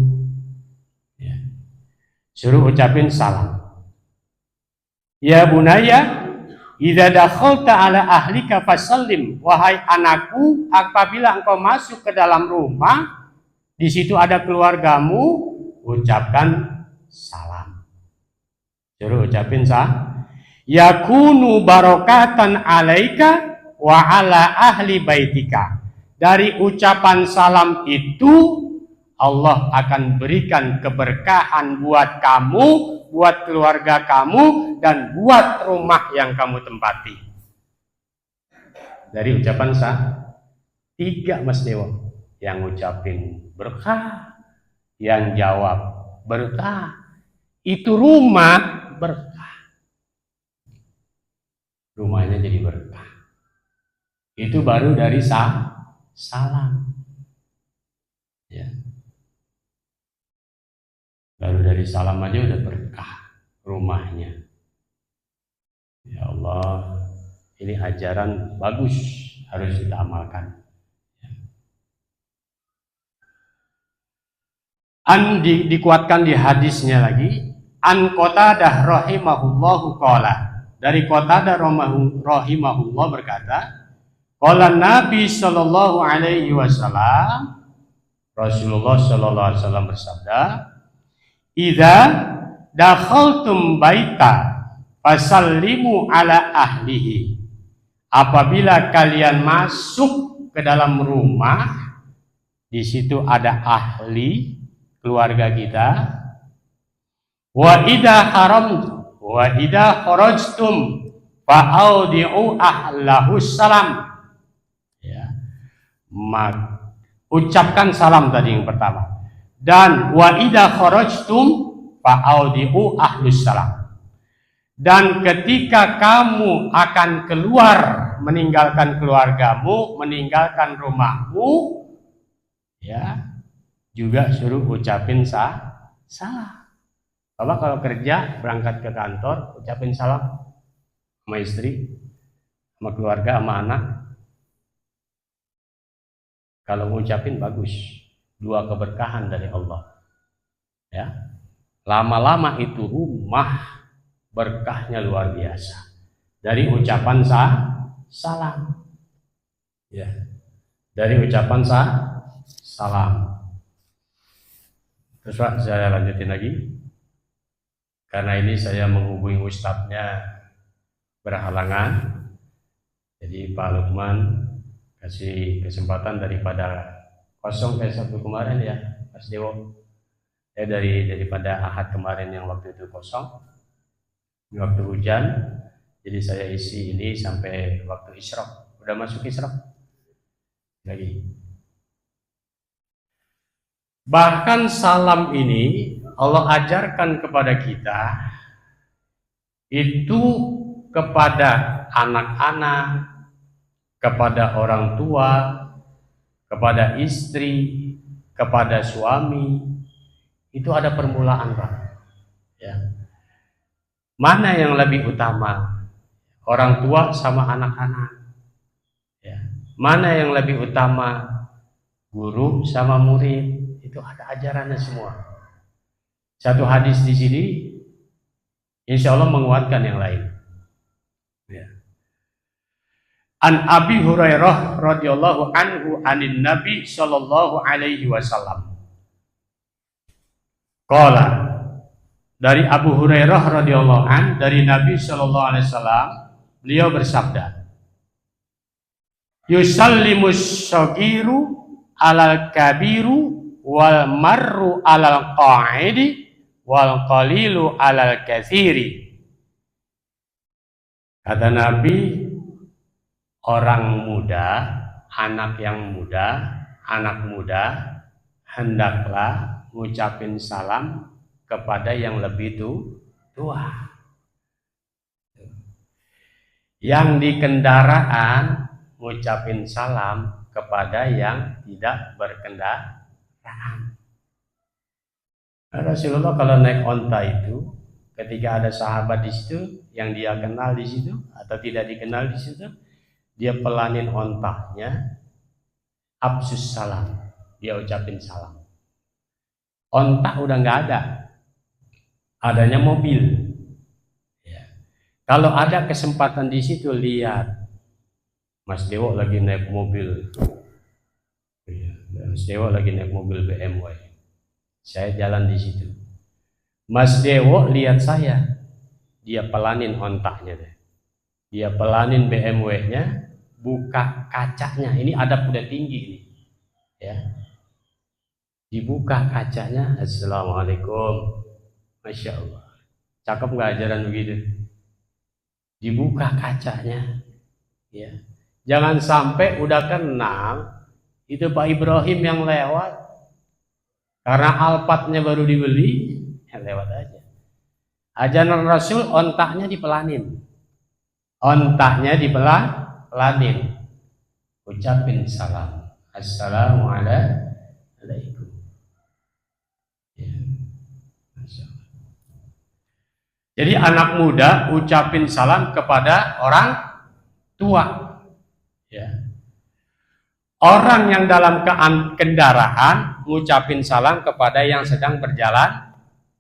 ya. Suruh ucapin salam. Ya bunaya, idza dakhalta ala ahlika fasallim, wahai anakku, apabila engkau masuk ke dalam rumah, di situ ada keluargamu, ucapkan salam. Suruh ucapin yakunu barokatan alaika wa ala ahli baitika. Dari ucapan salam itu Allah akan berikan keberkahan buat kamu, buat keluarga kamu, dan buat rumah yang kamu tempati. Dari ucapan 3 Mas Dewa. Yang ucapin berkah, yang jawab berkah, itu rumah berkah. Rumahnya jadi berkah. Itu baru dari salam. Ya. Baru dari salam aja udah berkah rumahnya. Ya Allah, ini ajaran bagus, harus kita amalkan. Dikuatkan di hadisnya lagi, an Qatadah rahimahullahu qala, dari Qatadah rahimahullah berkata, qala Nabi sallallahu alaihi wasallam, Rasulullah sallallahu alaihi wasallam bersabda, idza dakhaltum baita fasallimu ala ahlihi, apabila kalian masuk ke dalam rumah, di situ ada ahli keluarga kita, wa idza kharajtum fa'audi'u ahlahu salam, ya, ucapkan salam tadi yang pertama, dan wa idza kharajtum fa'audi'u ahlus salam, dan ketika kamu akan keluar meninggalkan keluargamu, meninggalkan rumahmu, ya, juga suruh ucapin salam. Bapak kalau kerja berangkat ke kantor, ucapin salam sama istri, sama keluarga, sama anak. Kalau ngucapin bagus, 2 keberkahan dari Allah. Ya, lama-lama itu rumah berkahnya luar biasa dari ucapan salam. Ya, dari ucapan salam. Terus Pak, saya lanjutin lagi. Karena ini saya menghubungi ustadznya berhalangan. Jadi Pak Lukman kasih kesempatan daripada kosong kayak Sabtu kemarin ya, Mas Dewo. Daripada Ahad kemarin yang waktu itu kosong, ini waktu hujan. Jadi saya isi ini sampai waktu Isyraq. Udah masuk Isyraq lagi. Bahkan salam ini Allah ajarkan kepada kita itu kepada anak-anak, kepada orang tua, kepada istri, kepada suami. Itu ada permulaan, Pak. Ya. Mana yang lebih utama? Orang tua sama anak-anak. Ya. Mana yang lebih utama? Guru sama murid. Itu ada ajarannya semua. Satu hadis di sini, insya Allah menguatkan yang lain. Ya. An Abi Hurairah radhiyallahu anhu anin Nabi sallallahu alaihi wasallam. Qala, dari Abu Hurairah radhiyallahu an, dari Nabi sallallahu alaihi wasallam, beliau bersabda, yusallimus shagiru alal kabiru wal marru alal qa'idi wal qalilu alal katsiri. Kata Nabi, orang muda, anak muda hendaklah ngucapin salam kepada yang lebih tua. Yang di kendaraan ngucapin salam kepada yang tidak berkendaraan. Rasulullah kalau naik onta itu, ketika ada sahabat di situ yang dia kenal di situ atau tidak dikenal di situ, dia pelanin ontanya, absus salam, dia ucapin salam. Onta udah nggak ada, adanya mobil. Ya. Kalau ada kesempatan di situ, lihat Mas Dewo lagi naik mobil. Mas Dewo lagi naik mobil BMW. Saya jalan di situ. Mas Dewo lihat saya, dia pelanin ontaknya deh. Dia pelanin BMW-nya, buka kacanya. Ini adab udah tinggi nih. Ya. Dibuka kacanya, Assalamualaikum. Masya Allah. Cakep nggak ajaran begitu? Dibuka kacanya. Ya. Jangan sampai udah kenal, itu Pak Ibrahim yang lewat. Karena Alphardnya baru dibeli, ya lewat aja. Ajaran Rasul ontaknya dipelanin. Ontaknya dipelanin. Ucapin salam. Assalamualaikum. Ya. Masya Allah. Jadi anak muda ucapin salam kepada orang tua. Ya. Orang yang dalam kendaraan ngucapin salam kepada yang sedang berjalan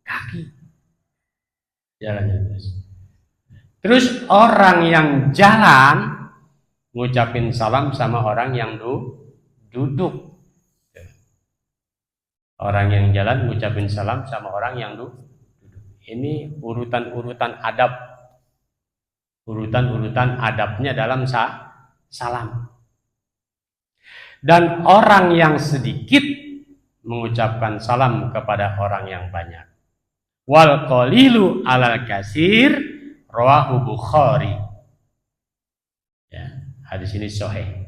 kaki. Jalannya terus. Terus orang yang jalan ngucapin salam sama orang yang duduk. Orang yang jalan ngucapin salam sama orang yang duduk. Ini urutan-urutan adab. Urutan-urutan adabnya dalam salam. Dan orang yang sedikit mengucapkan salam kepada orang yang banyak. Wal qalilu alal kasir rawahu Bukhari. Ya, hadis ini sahih.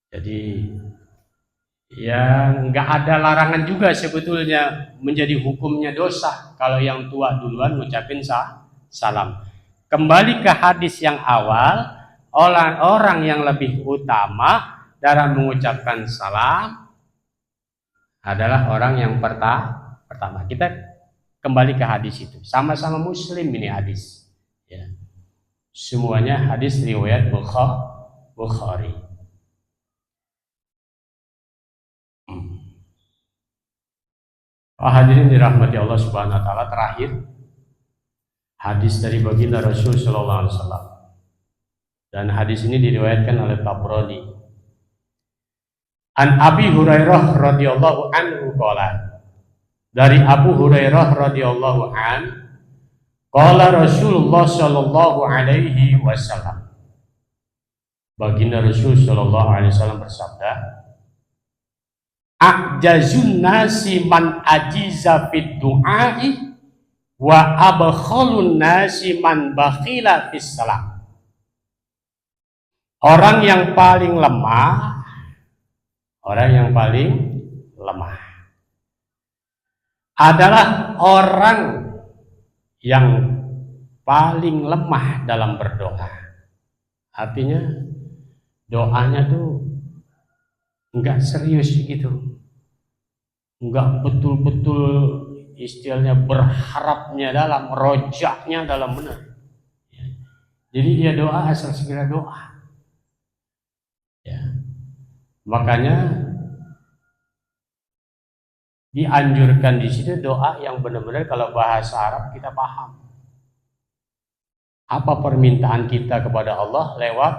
Jadi yang nggak ada larangan juga sebetulnya menjadi hukumnya dosa kalau yang tua duluan ngucapin salam. Kembali ke hadis yang awal, orang yang lebih utama dalam mengucapkan salam adalah orang yang pertama. Kita kembali ke hadis itu. Sama-sama Muslim ini hadis. Ya. Semuanya hadis riwayat Bukhari. Hadirin dirahmati Allah Subhanahu wa taala, terakhir hadis dari baginda Rasul sallallahu alaihi wasallam. Dan hadis ini diriwayatkan oleh Tabrani. An Abi Hurairah radhiyallahu anhu qala. Dari Abu Hurairah radhiyallahu an, qala Rasulullah sallallahu alaihi wasallam. Baginda Rasul sallallahu alaihi wasallam bersabda, "A'jazun nasi man ajiza fid du'ai wa abkhalun nasi man bakhila fis salam." Orang yang paling lemah adalah orang yang paling lemah dalam berdoa. Artinya doanya tuh enggak serius gitu, enggak betul-betul istilahnya berharapnya dalam, rojaknya dalam benar. Jadi dia doa asal segera doa. Ya. Makanya dianjurkan di situ doa yang benar-benar kalau bahasa Arab kita paham. Apa permintaan kita kepada Allah lewat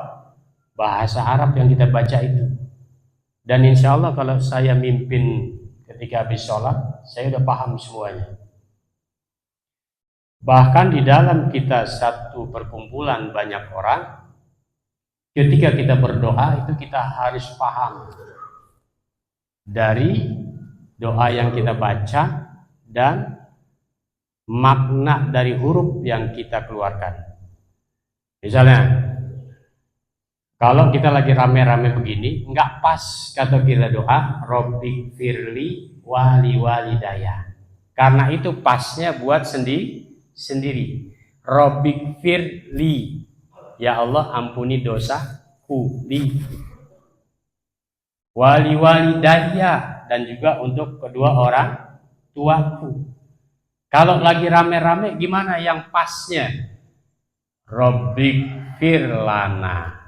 bahasa Arab yang kita baca itu. Dan insya Allah kalau saya mimpin ketika habis sholat, saya udah paham semuanya. Bahkan di dalam kita satu perkumpulan banyak orang, ketika kita berdoa itu kita harus paham dari doa yang kita baca dan makna dari huruf yang kita keluarkan. Misalnya, kalau kita lagi rame-rame begini, nggak pas kata kita doa, Robbik firli wali walidaya. Karena itu pasnya buat sendiri. Robbik firli, ya Allah ampuni dosaku, li. Wali walidaya, dan juga untuk kedua orang tuaku. Kalau lagi rame-rame gimana yang pasnya? Robbik firlana.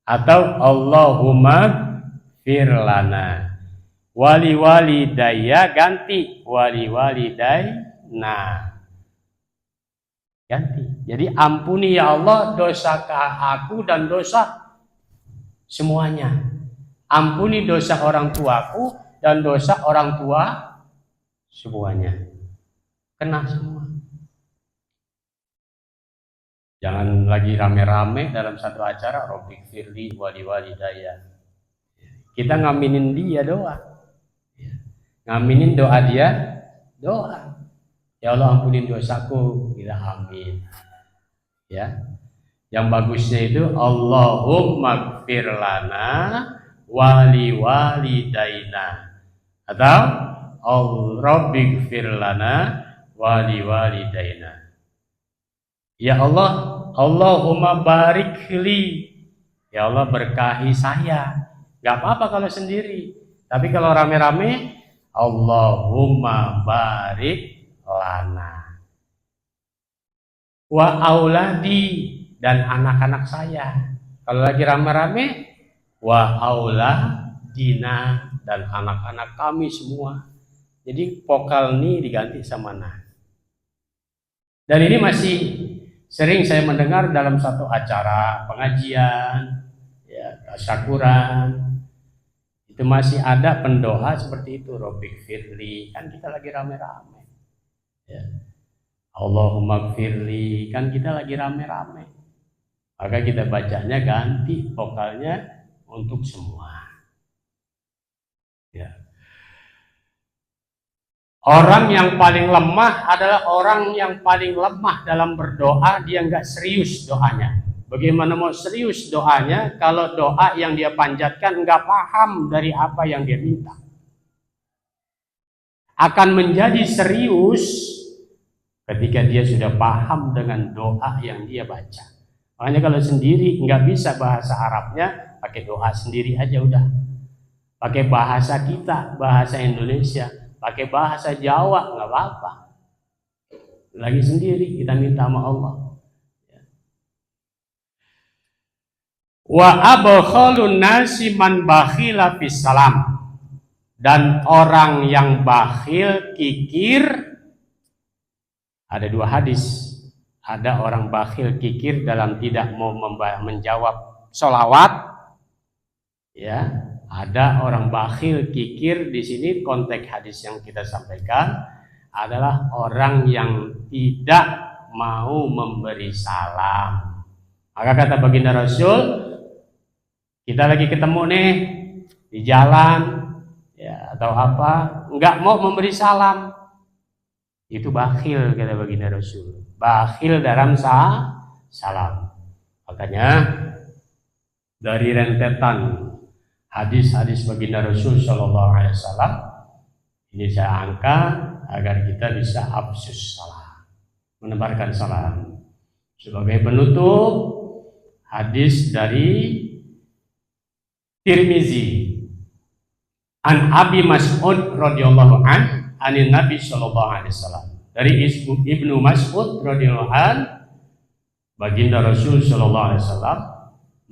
Atau Allahumma firlana. Wali walidaya ganti wali walidayna. Ganti. Jadi ampuni ya Allah dosa aku dan dosa semuanya. Ampuni dosa orang tuaku dan dosa orang tua semuanya. Kena semua. Jangan lagi rame-rame dalam satu acara Rabbik firli wali walidayya. Kita ngaminin dia doa. Ngaminin doa dia doa. Ya Allah ampunin dosaku. Kita amin. Ya. Yang bagusnya itu Allahumma gfir lana wali walidaina atau Rabbi gfir lana wali walidaina. Ya Allah, Allahumma barik li. Ya Allah berkahi saya. Gak apa-apa kalau sendiri. Tapi kalau rame-rame Allahumma barik lana wa auladi, dan anak-anak saya. Kalau lagi rame-rame wa auladina, dan anak-anak kami semua. Jadi vokal ni diganti sama na. Dan ini masih sering saya mendengar dalam satu acara pengajian, ya, tasyakuran. Itu masih ada pendoa seperti itu, Rabbik firli, kan kita lagi rame-rame. Ya. Allahumma gfirli, kan kita lagi rame-rame. Maka kita bacanya ganti vokalnya untuk semua. Ya. Orang yang paling lemah adalah orang yang paling lemah dalam berdoa, dia nggak serius doanya. Bagaimana mau serius doanya kalau doa yang dia panjatkan nggak paham dari apa yang dia minta? Akan menjadi serius ketika dia sudah paham dengan doa yang dia baca. Makanya kalau sendiri nggak bisa bahasa Arabnya, pakai doa sendiri aja udah. Pakai bahasa kita, bahasa Indonesia, pakai bahasa Jawa nggak apa-apa. Lagi sendiri kita minta sama Allah. Wa abkhalun nasi man bakhila fis salam. Dan orang yang bakhil kikir, ada dua hadis. Ada orang bakhil kikir dalam tidak mau menjawab sholawat, ya. Ada orang bakhil kikir di sini konteks hadis yang kita sampaikan adalah orang yang tidak mau memberi salam. Maka kata baginda Rasul, kita lagi ketemu nih di jalan, ya atau apa, nggak mau memberi salam. Itu bakhil kata baginda Rasul. Bakhil dalam salam. Makanya dari rentetan hadis-hadis baginda Rasul Shallallahu Alaihi Wasallam ini saya angkat agar kita bisa afsus salam, menebarkan salam. Sebagai penutup, hadis dari Tirmizi an Abi Mas'ud radhiyallahu anin Nabi Shallallahu Alaihi Wasallam. Dari Ibnu Mas'ud radhiyallahu an, baginda Rasul Shallallahu Alaihi Wasallam,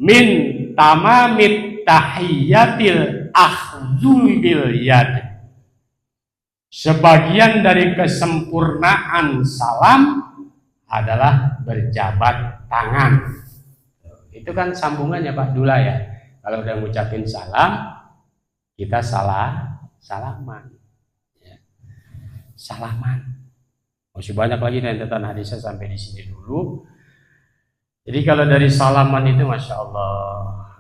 min tamamit tahiyatil akhdhu bil yad. Sebagian dari kesempurnaan salam adalah berjabat tangan. Itu kan sambungannya Pak Dula ya. Kalau udah ngucapin salam, kita salaman. Ya. Salaman. Masih banyak lagi rentetan hadisnya, sampai di sini dulu. Jadi kalau dari salaman itu Masya Allah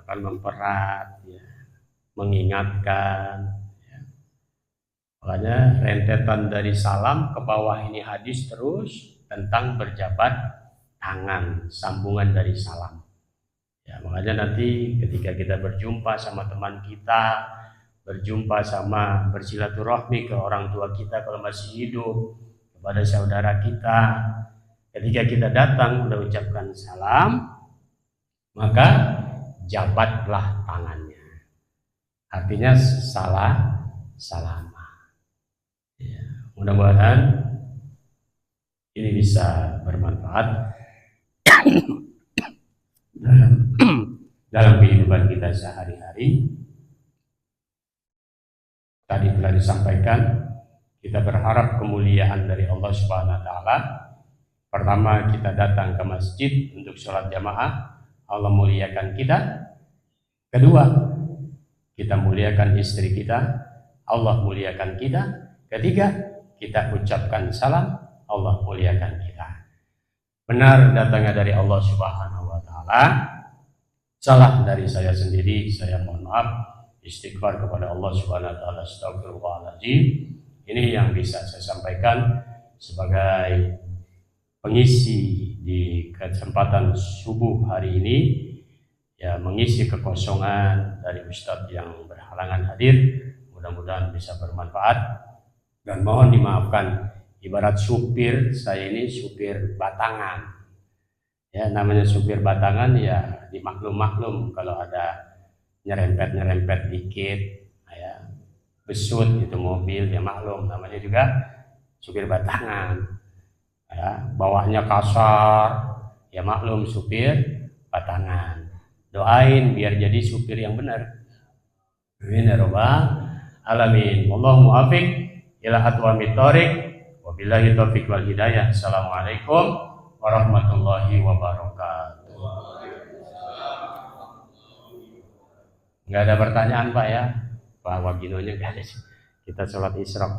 akan memperat, ya, mengingatkan. Ya. Makanya rentetan dari salam ke bawah ini hadis terus tentang berjabat tangan, sambungan dari salam. Ya, makanya nanti ketika kita berjumpa sama teman kita, berjumpa sama bersilaturahmi ke orang tua kita kalau masih hidup, kepada saudara kita, ketika kita datang udah ucapkan salam, maka jabatlah tangannya. Artinya salama. Ya, mudah-mudahan ini bisa bermanfaat dalam kehidupan kita sehari-hari. Tadi telah disampaikan, kita berharap kemuliaan dari Allah Subhanahu wa taala Pertama, kita datang ke masjid untuk sholat jamaah, Allah muliakan kita. Kedua, kita muliakan istri kita, Allah muliakan kita. Ketiga, kita ucapkan salam, Allah muliakan kita. Benar datangnya dari Allah Subhanahu wa Ta'ala. Salah dari saya sendiri, saya mohon maaf. Istighfar kepada Allah Subhanahu wa Ta'ala. Astagfirullahaladzim. Ini yang bisa saya sampaikan sebagai pengisi di kesempatan subuh hari ini, ya, mengisi kekosongan dari Ustadz yang berhalangan hadir. Mudah-mudahan bisa bermanfaat dan mohon dimaafkan, ibarat supir, saya ini supir batangan. Ya, namanya supir batangan ya dimaklum-maklum kalau ada nyerempet-nyerempet dikit, ya, besut itu mobil, ya maklum, namanya juga supir batangan. Ya, bawaannya kasar, ya maklum supir batangan. Doain biar jadi supir yang benar. Amin ya rabbal alamin. Wallahu muwaffiq ila aqwamit thoriq. Wabillahi taufiq wal hidayah. Assalamualaikum warahmatullahi wabarakatuh. Enggak ada pertanyaan Pak ya? Pak Waginonya enggak ada. Kita sholat isyraq.